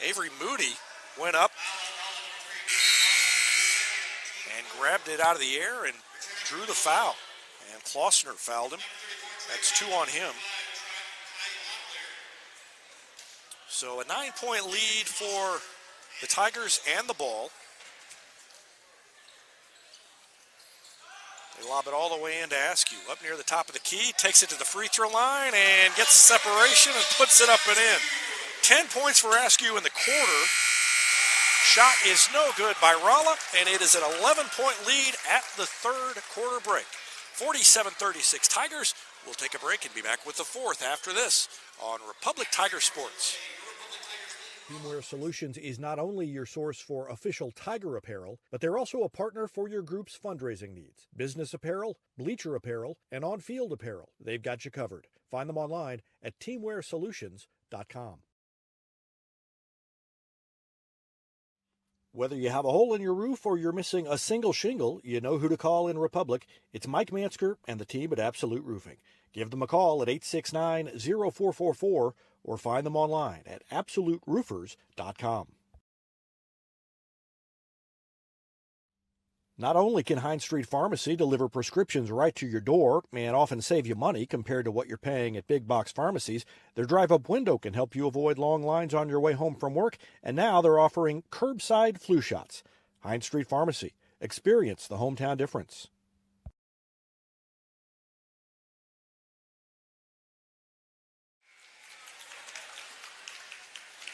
Avery Moody went up and grabbed it out of the air and drew the foul. And Klossner fouled him. That's 2 on him. So a 9-point lead for the Tigers and the ball. They lob it all the way into Askew, up near the top of the key, takes it to the free throw line and gets separation and puts it up and in. 10 points for Askew in the quarter. Shot is no good by Rolla, and it is an 11-point lead at the third quarter break. 47-36 Tigers. We'll take a break and be back with the fourth after this on Republic Tiger Sports. Teamwear Solutions is not only your source for official Tiger apparel, but they're also a partner for your group's fundraising needs. Business apparel, bleacher apparel, and on-field apparel. They've got you covered. Find them online at teamwearsolutions.com. Whether you have a hole in your roof or you're missing a single shingle, you know who to call in Republic. It's Mike Mansker and the team at Absolute Roofing. Give them a call at 869-0444 or find them online at absoluteroofers.com. Not only can Hines Street Pharmacy deliver prescriptions right to your door and often save you money compared to what you're paying at big box pharmacies, their drive-up window can help you avoid long lines on your way home from work, and now they're offering curbside flu shots. Hines Street Pharmacy. Experience the hometown difference.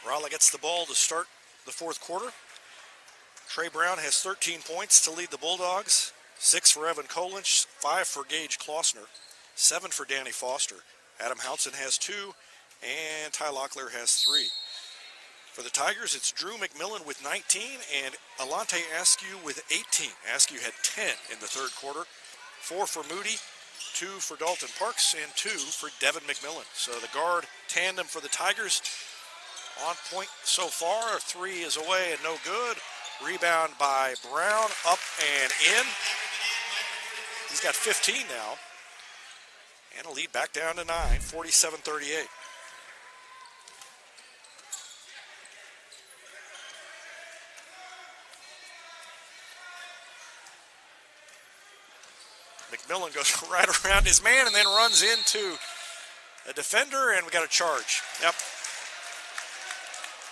Rolla gets the ball to start the fourth quarter. Trey Brown has 13 points to lead the Bulldogs, 6 for Evan Kolinch, 5 for Gage Klossner, 7 for Danny Foster. Adam Houtson has 2, and Ty Locklear has 3. For the Tigers, it's Drew McMillan with 19 and Alante Askew with 18. Askew had 10 in the third quarter, 4 for Moody, 2 for Dalton Parks, and 2 for Devin McMillan. So the guard tandem for the Tigers on point so far. 3 is away and no good. Rebound by Brown, up and in. He's got 15 now. And a lead back down to 9, 47-38. McMillan goes right around his man and then runs into a defender, and we got a charge. Yep.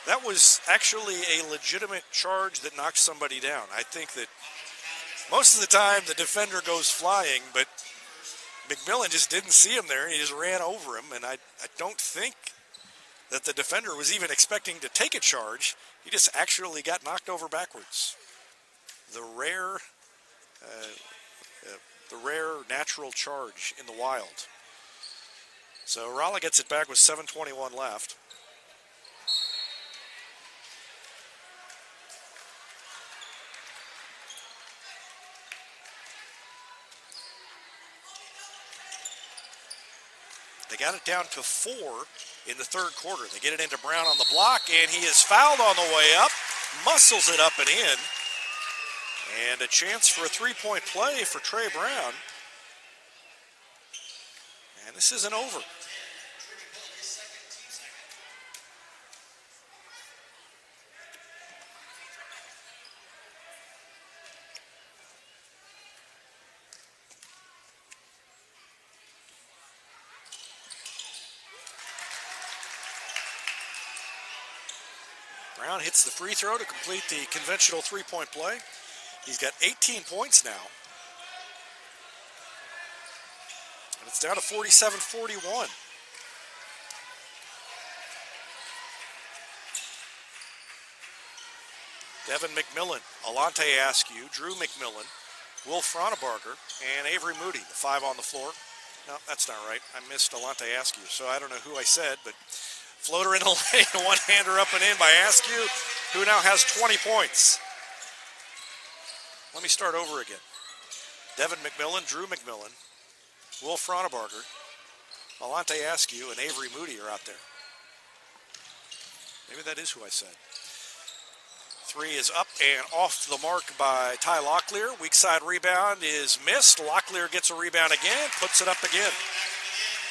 That was actually a legitimate charge that knocked somebody down. I think that most of the time the defender goes flying, but McMillan just didn't see him there. He just ran over him, and I don't think that the defender was even expecting to take a charge. He just actually got knocked over backwards. The rare natural charge in the wild. So Rolla gets it back with 7:21 left. They got it down to 4 in the third quarter. They get it into Brown on the block, and he is fouled on the way up, muscles it up and in. And a chance for a three-point play for Trey Brown. And this isn't over. Brown hits the free throw to complete the conventional three-point play. He's got 18 points now. And it's down to 47-41. Devin McMillan, Alante Askew, Drew McMillan, Will Fronabarger, and Avery Moody, the 5 on the floor. No, that's not right. I missed Alante Askew, so I don't know who I said, but floater in the lane, one-hander up and in by Askew, who now has 20 points. Let me start over again. Devin McMillan, Drew McMillan, Will Fronabarger, Alante Askew, and Avery Moody are out there. Maybe that is who I said. 3 is up and off the mark by Ty Locklear. Weak side rebound is missed. Locklear gets a rebound again, puts it up again.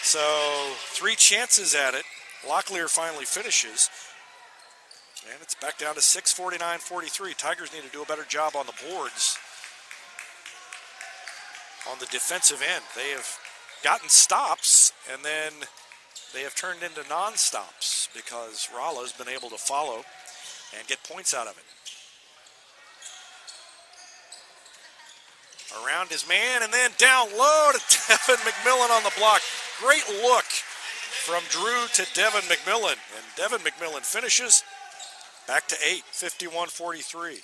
So 3 chances at it. Locklear finally finishes. And it's back down to 6:49-43. Tigers need to do a better job on the boards. On the defensive end, they have gotten stops, and then they have turned into non-stops because Rolla's been able to follow and get points out of it. Around his man and then down low to Devin McMillan on the block. Great look from Drew to Devin McMillan. And Devin McMillan finishes back to 8, 51-43.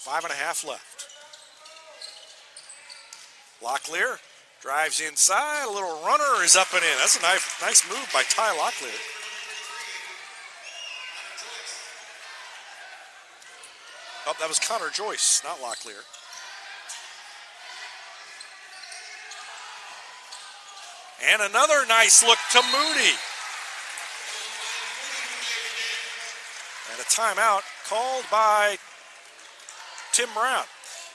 5.5 left. Locklear drives inside. A little runner is up and in. That's a nice move by Ty Locklear. Oh, that was Connor Joyce, not Locklear. And another nice look to Moody. And a timeout called by Tim Brown.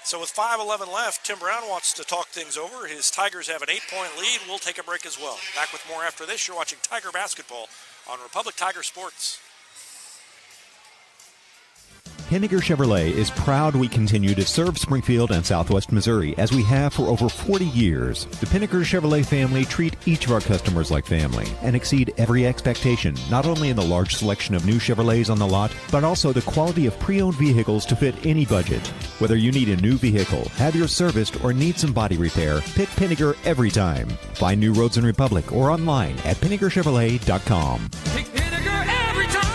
So with 5:11 left, Tim Brown wants to talk things over. His Tigers have an 8-point lead. We'll take a break as well. Back with more after this. You're watching Tiger Basketball on Republic Tiger Sports. Henniger Chevrolet is proud we continue to serve Springfield and Southwest Missouri as we have for over 40 years. The Pinnaker Chevrolet family treat each of our customers like family and exceed every expectation, not only in the large selection of new Chevrolets on the lot, but also the quality of pre-owned vehicles to fit any budget. Whether you need a new vehicle, have yours serviced, or need some body repair, pick Pinnaker every time. Find new roads in Republic or online at PinnakerChevrolet.com. Pick Pinnaker every time.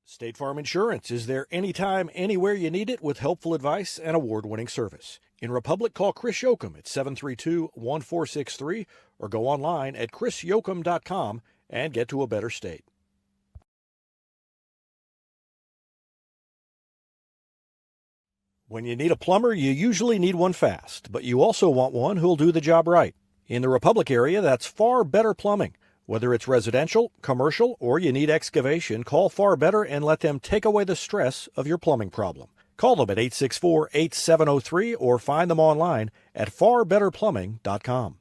State Farm Insurance is there anytime, anywhere you need it with helpful advice and award-winning service. In Republic, call Chris Yoakum at 732-1463 or go online at chrisyoakum.com and get to a better state. When you need a plumber, you usually need one fast, but you also want one who'll do the job right. In the Republic area, that's Far Better Plumbing. Whether it's residential, commercial, or you need excavation, call Far Better and let them take away the stress of your plumbing problem. Call them at 864-8703 or find them online at farbetterplumbing.com.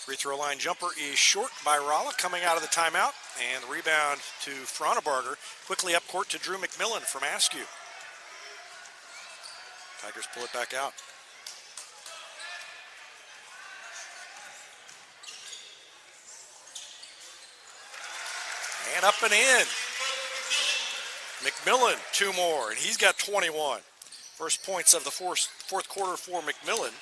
Free throw line jumper is short by Rolla coming out of the timeout. And the rebound to Fronabarger. Quickly up court to Drew McMillan from Askew. Tigers pull it back out. And up and in. McMillan, 2 more, and he's got 21. First points of the fourth quarter for McMillan.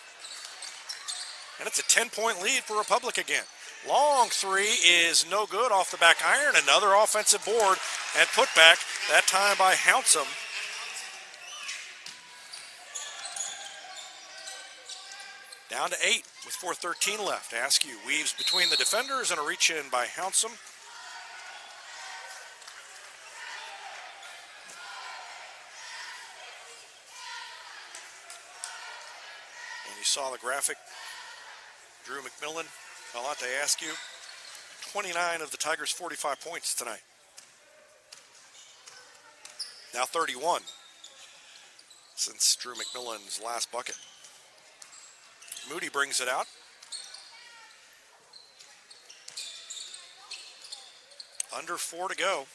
And it's a 10-point lead for Republic again. Long 3 is no good off the back iron. Another offensive board and put back, that time by Hounsum. Down to 8 with 4:13 left. Askew weaves between the defenders and a reach in by Hounsum. And you saw the graphic. Drew McMillan, a lot to ask you. 29 of the Tigers' 45 points tonight. Now 31 since Drew McMillan's last bucket. Moody brings it out. Under 4 to go.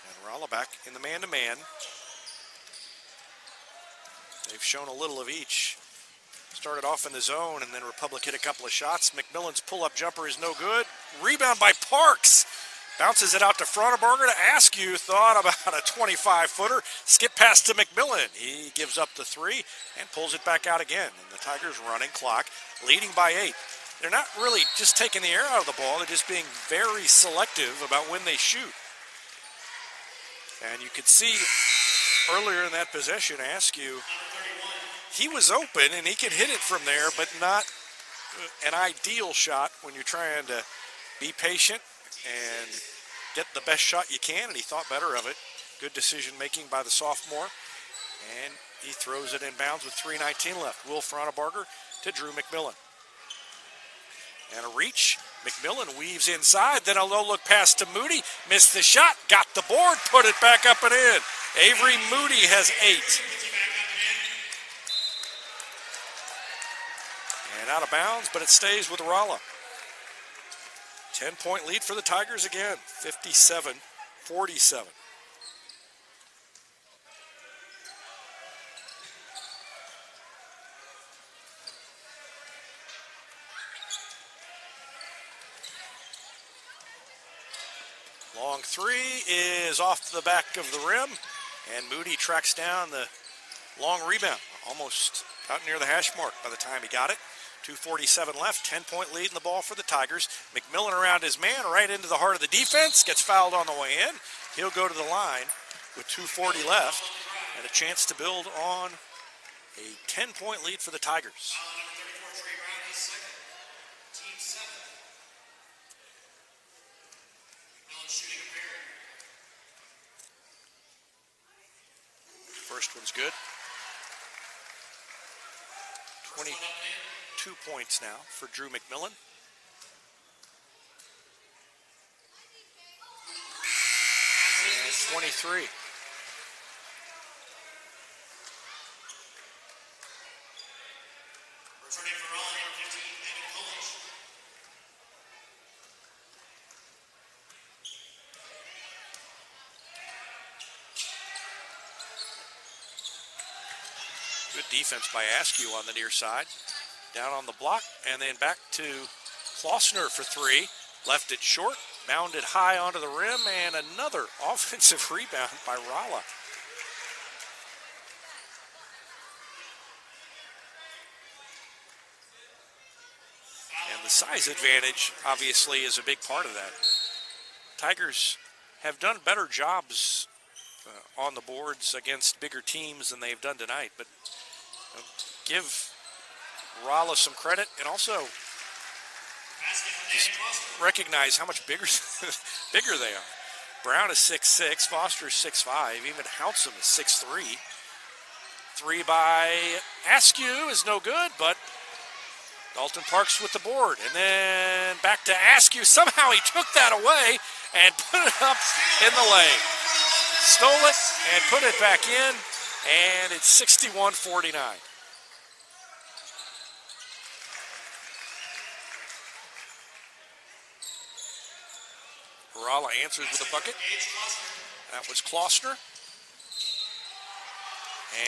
And Rolla back in the man-to-man. They've shown a little of each. Started off in the zone, and then Republic hit a couple of shots. McMillan's pull-up jumper is no good. Rebound by Parks. Bounces it out to Fronabarger to Askew. Thought about a 25-footer. Skip pass to McMillan. He gives up the 3 and pulls it back out again. And the Tigers running clock, leading by 8. They're not really just taking the air out of the ball. They're just being very selective about when they shoot. And you could see earlier in that possession, Askew, he was open and he could hit it from there, but not an ideal shot when you're trying to be patient and get the best shot you can, and he thought better of it. Good decision making by the sophomore, and he throws it in bounds with 3:19 left. Will Fronabarger to Drew McMillan. And a reach. McMillan weaves inside, then a low-look pass to Moody. Missed the shot, got the board, put it back up and in. Avery Moody has 8. And out of bounds, but it stays with Rolla. 10-point lead for the Tigers again, 57-47. Long three is off the back of the rim, and Moody tracks down the long rebound, almost out near the hash mark by the time he got it. 2:47 left, 10-point lead in the ball for the Tigers. McMillan around his man, right into the heart of the defense, gets fouled on the way in. He'll go to the line with 2:40 left and a chance to build on a 10-point lead for the Tigers. First one's good. 22 points now for Drew McMillan. And 23. Returning for Rolla and 15, Evan Colich. Good defense by Askew on the near side. Down on the block, and then back to Klossner for three. Left it short, mounded high onto the rim, and another offensive rebound by Rolla. And the size advantage, obviously, is a big part of that. Tigers have done better jobs on the boards against bigger teams than they've done tonight, but give Rolla some credit, and also just recognize how much bigger they are. Brown is 6'6", Foster is 6'5", even Hounsome is 6'3". Three by Askew is no good, but Dalton Parks with the board. And then back to Askew. Somehow he took that away and put it up in the lane. Stole it and put it back in, and it's 61-49. Rolla answers with a bucket. That was Klossner.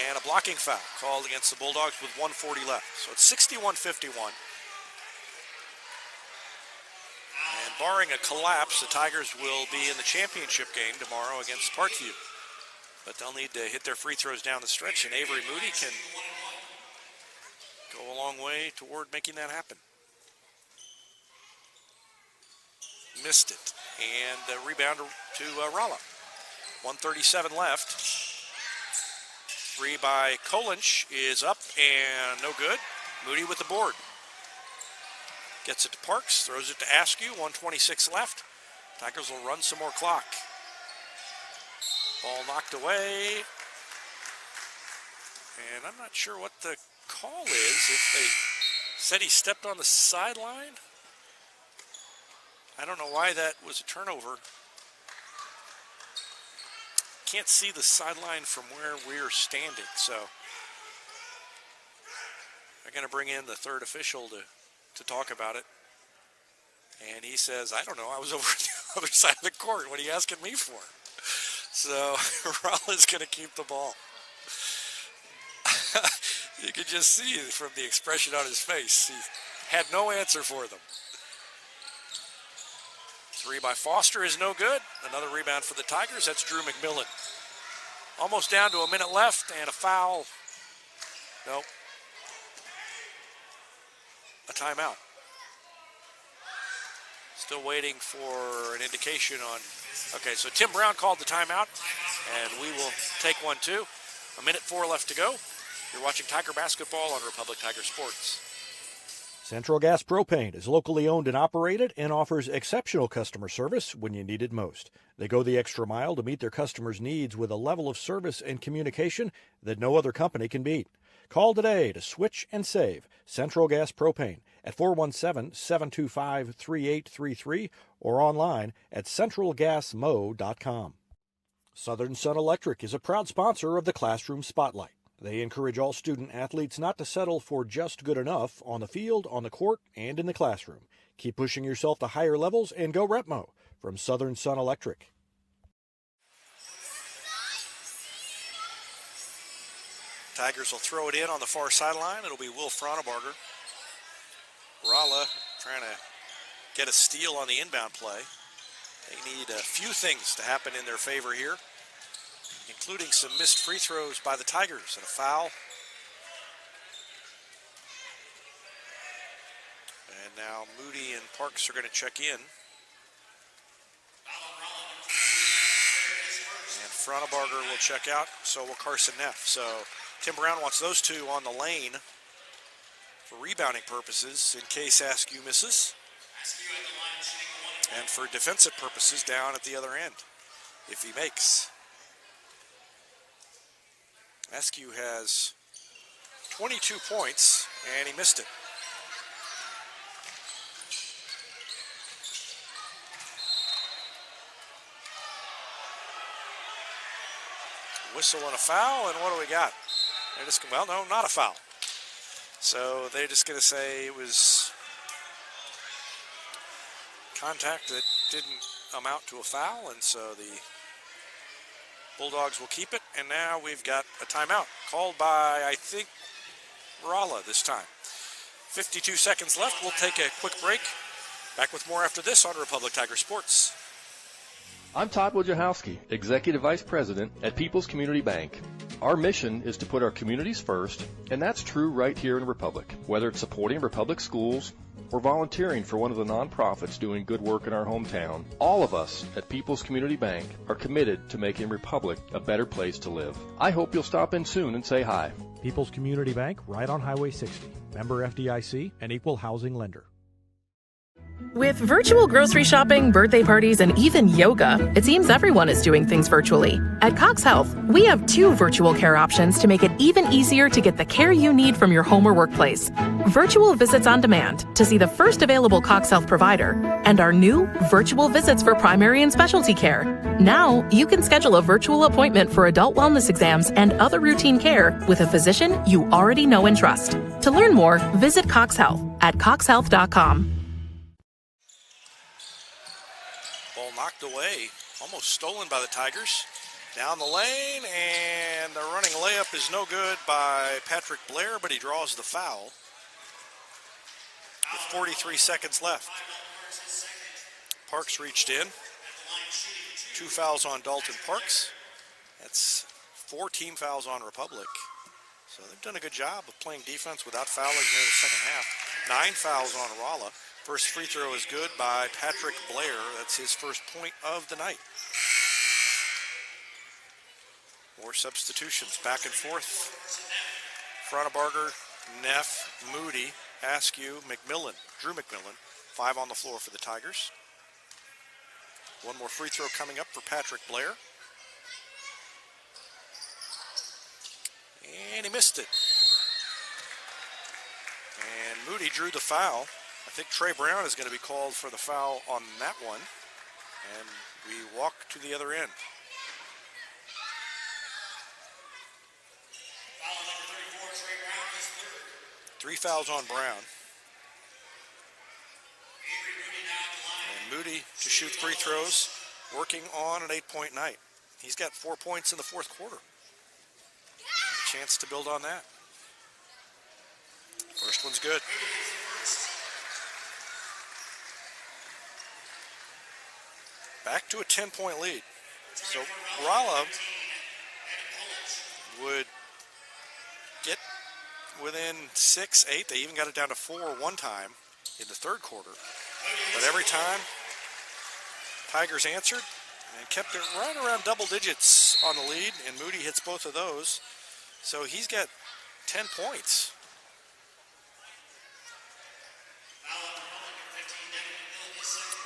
And a blocking foul called against the Bulldogs with 1:40 left. So it's 61-51. And barring a collapse, the Tigers will be in the championship game tomorrow against Parkview. But they'll need to hit their free throws down the stretch, and Avery Moody can go a long way toward making that happen. Missed it. And a rebound to Rolla. 1:37 left. Three by Kolinch is up and no good. Moody with the board. Gets it to Parks, throws it to Askew, 1:26 left. Tigers will run some more clock. Ball knocked away. And I'm not sure what the call is. If they said he stepped on the sideline, I don't know why that was a turnover. Can't see the sideline from where we're standing, so they're going to bring in the third official to talk about it. And he says, I don't know, I was over on the other side of the court. What are you asking me for? So Rolla's going to keep the ball. You could just see from the expression on his face, he had no answer for them. Three by Foster is no good. Another rebound for the Tigers. That's Drew McMillan. Almost down to a minute left and a foul. Nope. A timeout. Still waiting for an indication on. Okay, so Tim Brown called the timeout, and we will take one too. 1:04 left to go. You're watching Tiger basketball on Republic Tiger Sports. Central Gas Propane is locally owned and operated and offers exceptional customer service when you need it most. They go the extra mile to meet their customers' needs with a level of service and communication that no other company can beat. Call today to switch and save Central Gas Propane at 417-725-3833 or online at centralgasmo.com. Southern Sun Electric is a proud sponsor of the Classroom Spotlight. They encourage all student athletes not to settle for just good enough on the field, on the court, and in the classroom. Keep pushing yourself to higher levels and go Repmo from Southern Sun Electric. Tigers will throw it in on the far sideline. It'll be Will Fronebarger. Rolla trying to get a steal on the inbound play. They need a few things to happen in their favor here, including some missed free throws by the Tigers and a foul. And now Moody and Parks are going to check in. And Fronabarger will check out, so will Carson Neff. So Tim Brown wants those two on the lane for rebounding purposes in case Askew misses, and for defensive purposes down at the other end if he makes. Askew has 22 points, and he missed it. Whistle and a foul, and what do we got? They're just, well, no, not a foul. So they're just going to say it was contact that didn't amount to a foul, and so the Bulldogs will keep it. And now we've got a timeout called by, I think, Rolla this time. 52 seconds left. We'll take a quick break. Back with more after this on Republic Tiger Sports. I'm Todd Wojciechowski, Executive Vice President at People's Community Bank. Our mission is to put our communities first, and that's true right here in Republic. Whether it's supporting Republic schools or volunteering for one of the nonprofits doing good work in our hometown, all of us at People's Community Bank are committed to making Republic a better place to live. I hope you'll stop in soon and say hi. People's Community Bank, right on Highway 60. Member FDIC, an equal housing lender. With virtual grocery shopping, birthday parties, and even yoga, it seems everyone is doing things virtually. At Cox Health, we have 2 virtual care options to make it even easier to get the care you need from your home or workplace. Virtual visits on demand to see the first available Cox Health provider, and our new virtual visits for primary and specialty care. Now, you can schedule a virtual appointment for adult wellness exams and other routine care with a physician you already know and trust. To learn more, visit Cox Health at coxhealth.com. Knocked away, almost stolen by the Tigers. Down the lane, and the running layup is no good by Patrick Blair, but he draws the foul with 43 seconds left. Parks reached in. 2 fouls on Dalton Parks. That's 4 team fouls on Republic. So they've done a good job of playing defense without fouling here in the second half. 9 fouls on Rolla. First free throw is good by Patrick Blair. That's his first point of the night. More substitutions back and forth. Fronabarger, Neff, Moody, Askew, McMillan, Drew McMillan. 5 on the floor for the Tigers. One more free throw coming up for Patrick Blair. And he missed it. And Moody drew the foul. I think Trey Brown is going to be called for the foul on that one. And we walk to the other end. Foul number 34, Trey Brown, his third. 3 fouls on Brown. And Moody to shoot free throws, working on an 8-point night. He's got 4 points in the fourth quarter. A chance to build on that. First one's good. Back to a 10-point lead. So Rolla would get within 6, 8. They even got it down to 4 one time in the third quarter. But every time, Tigers answered and kept it right around double digits on the lead, and Moody hits both of those. So he's got 10 points.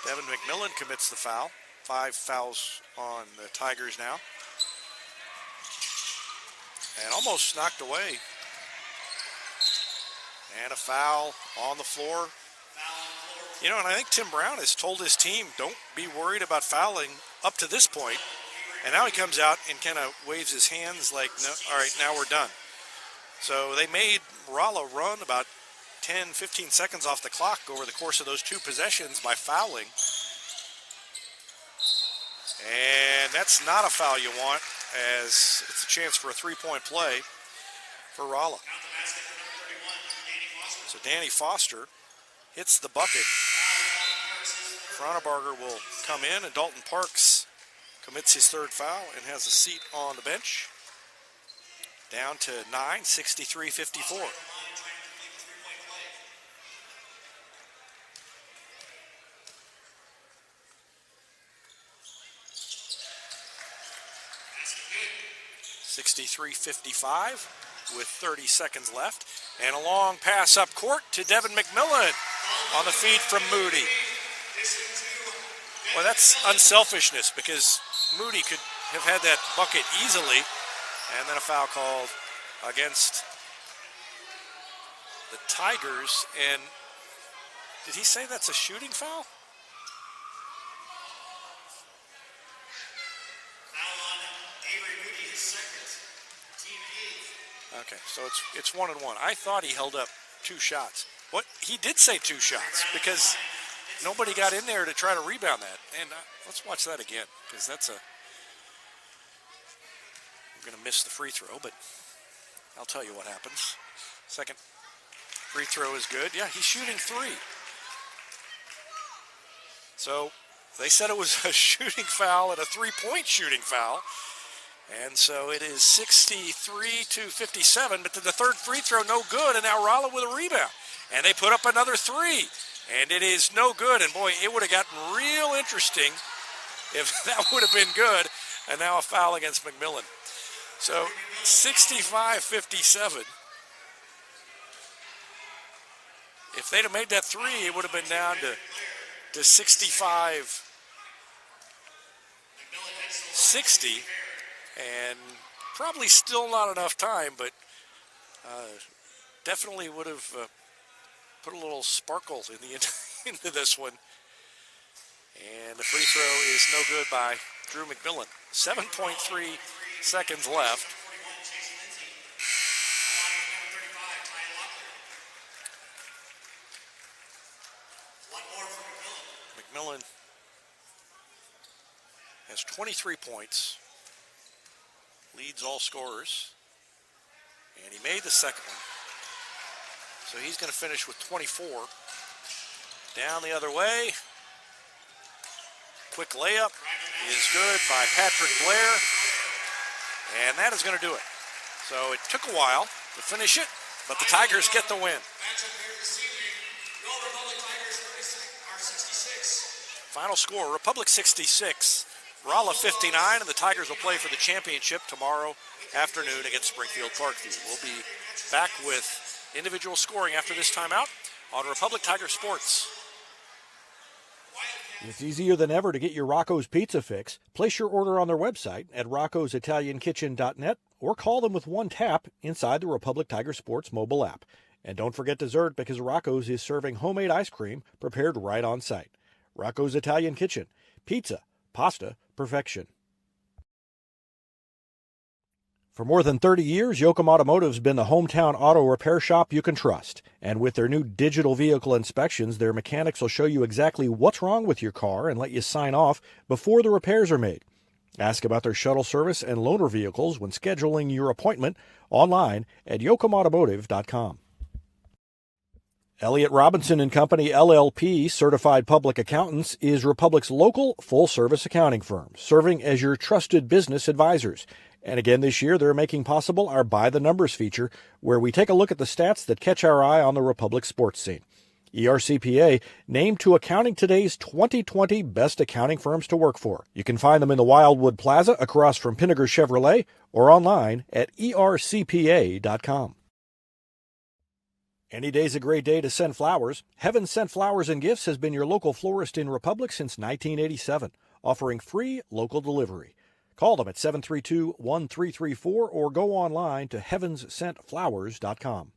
Devin McMillan commits the foul. 5 fouls on the Tigers now. And almost knocked away. And a foul on the floor. You know, and I think Tim Brown has told his team, don't be worried about fouling up to this point. And now he comes out and kind of waves his hands like, no, all right, now we're done. So they made Rolla run about 10, 15 seconds off the clock over the course of those 2 possessions by fouling. And that's not a foul you want, as it's a chance for a 3-point play for Rolla. So Danny Foster hits the bucket Frauenbarger will come in, and Dalton Parks commits his third foul and has a seat on the bench. Down to 9, 63-54. .55 with 30 seconds left. And a long pass up court to Devin McMillan on the feed from Moody. Well, that's unselfishness because Moody could have had that bucket easily. And then a foul called against the Tigers. And did he say that's a shooting foul? Okay, so it's 1-1. I thought he held up 2 shots. What? He did say 2 shots because nobody got in there to try to rebound that. And let's watch that again because that's a... I'm going to miss the free throw, but I'll tell you what happens. Second free throw is good. Yeah, he's shooting 3. So they said it was a shooting foul and a 3-point shooting foul. And so it is 63-57, but then the third free throw no good, and now Rolla with a rebound. And they put up another 3, and it is no good. And boy, it would have gotten real interesting if that would have been good, and now a foul against McMillan. So 65-57. If they'd have made that 3, it would have been down to 65-60. And probably still not enough time, but definitely would have put a little sparkle in into this one. And the free throw is no good by Drew McMillan. 7.3 seconds left. McMillan has 23 points. Leads all scorers, and he made the second one. So he's going to finish with 24. Down the other way. Quick layup is good by Patrick Blair, and that is going to do it. So it took a while to finish it, but the Tigers get the win. Final score, Republic 66. Rolla 59, and the Tigers will play for the championship tomorrow afternoon against Springfield Parkview. We'll be back with individual scoring after this timeout on Republic Tiger Sports. It's easier than ever to get your Rocco's Pizza fix. Place your order on their website at roccositaliankitchen.net or call them with one tap inside the Republic Tiger Sports mobile app. And don't forget dessert because Rocco's is serving homemade ice cream prepared right on site. Rocco's Italian Kitchen. Pizza, pasta, perfection. For more than 30 years, Yoakum Automotive's been the hometown auto repair shop you can trust. And with their new digital vehicle inspections, their mechanics will show you exactly what's wrong with your car and let you sign off before the repairs are made. Ask about their shuttle service and loaner vehicles when scheduling your appointment online at yoakumautomotive.com. Elliott Robinson & Company, LLP, Certified Public Accountants, is Republic's local full-service accounting firm, serving as your trusted business advisors. And again this year, they're making possible our By the Numbers feature, where we take a look at the stats that catch our eye on the Republic sports scene. ERCPA named to Accounting Today's 2020 Best Accounting Firms to Work For. You can find them in the Wildwood Plaza across from Pinnaker Chevrolet or online at ercpa.com. Any day's a great day to send flowers. Heaven Sent Flowers and Gifts has been your local florist in Republic since 1987, offering free local delivery. Call them at 732-1334 or go online to heavenssentflowers.com.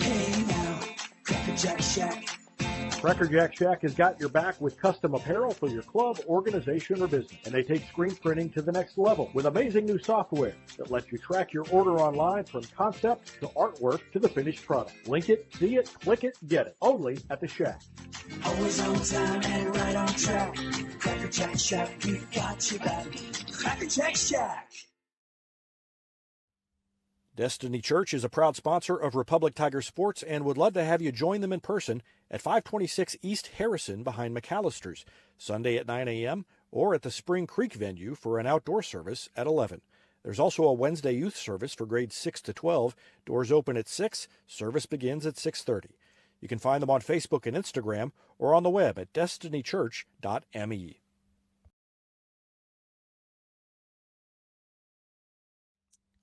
Hey now, Cracker Jack Shack. Cracker Jack Shack has got your back with custom apparel for your club, organization, or business. And they take screen printing to the next level with amazing new software that lets you track your order online from concept to artwork to the finished product. Link it, see it, click it, get it. Only at the Shack. Always on time and right on track. Cracker Jack Shack, we've got you back. Cracker Jack Shack. Destiny Church is a proud sponsor of Republic Tiger Sports and would love to have you join them in person at 526 East Harrison behind McAllister's, Sunday at 9 a.m., or at the Spring Creek venue for an outdoor service at 11. There's also a Wednesday youth service for grades 6 to 12. Doors open at 6. Service begins at 6:30. You can find them on Facebook and Instagram or on the web at destinychurch.me.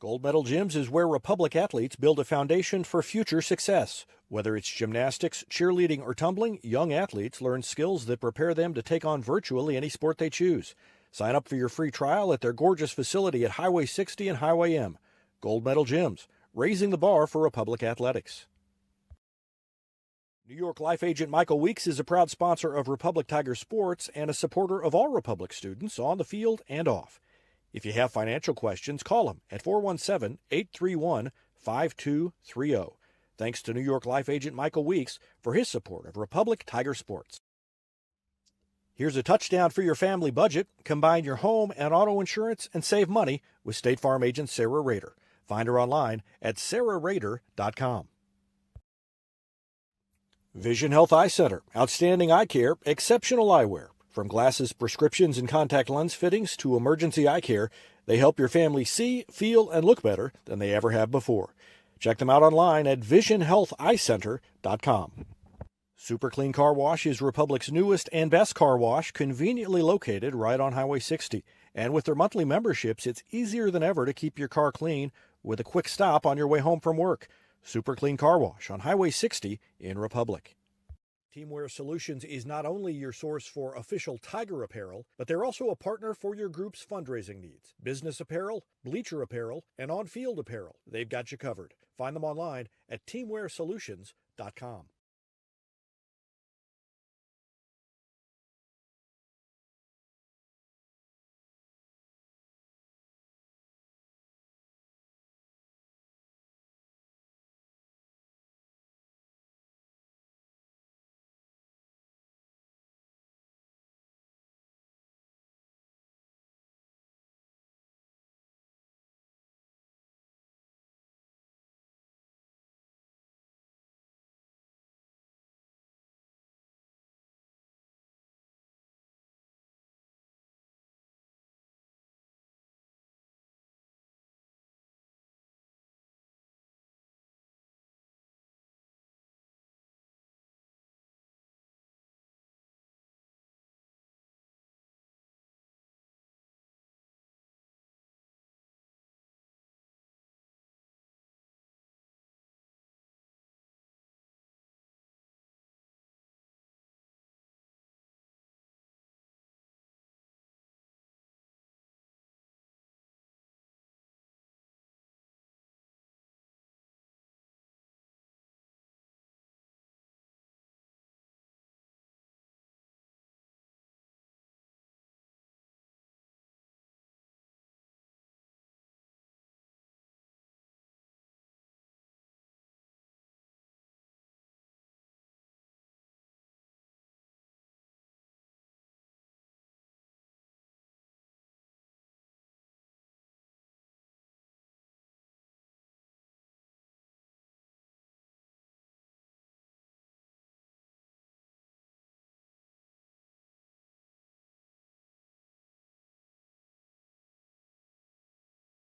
Gold Medal Gyms is where Republic athletes build a foundation for future success. Whether it's gymnastics, cheerleading, or tumbling, young athletes learn skills that prepare them to take on virtually any sport they choose. Sign up for your free trial at their gorgeous facility at Highway 60 and Highway M. Gold Medal Gyms, raising the bar for Republic athletics. New York Life agent Michael Weeks is a proud sponsor of Republic Tiger Sports and a supporter of all Republic students on the field and off. If you have financial questions, call him at 417-831-5230. Thanks to New York Life agent Michael Weeks for his support of Republic Tiger Sports. Here's a touchdown for your family budget. Combine your home and auto insurance and save money with State Farm agent Sarah Rader. Find her online at sarahrader.com. Vision Health Eye Center. Outstanding eye care, exceptional eyewear. From glasses, prescriptions, and contact lens fittings to emergency eye care, they help your family see, feel, and look better than they ever have before. Check them out online at visionhealtheyecenter.com. Super Clean Car Wash is Republic's newest and best car wash, conveniently located right on Highway 60. And with their monthly memberships, it's easier than ever to keep your car clean with a quick stop on your way home from work. Super Clean Car Wash on Highway 60 in Republic. Teamwear Solutions is not only your source for official Tiger apparel, but they're also a partner for your group's fundraising needs. Business apparel, bleacher apparel, and on-field apparel. They've got you covered. Find them online at teamwearsolutions.com.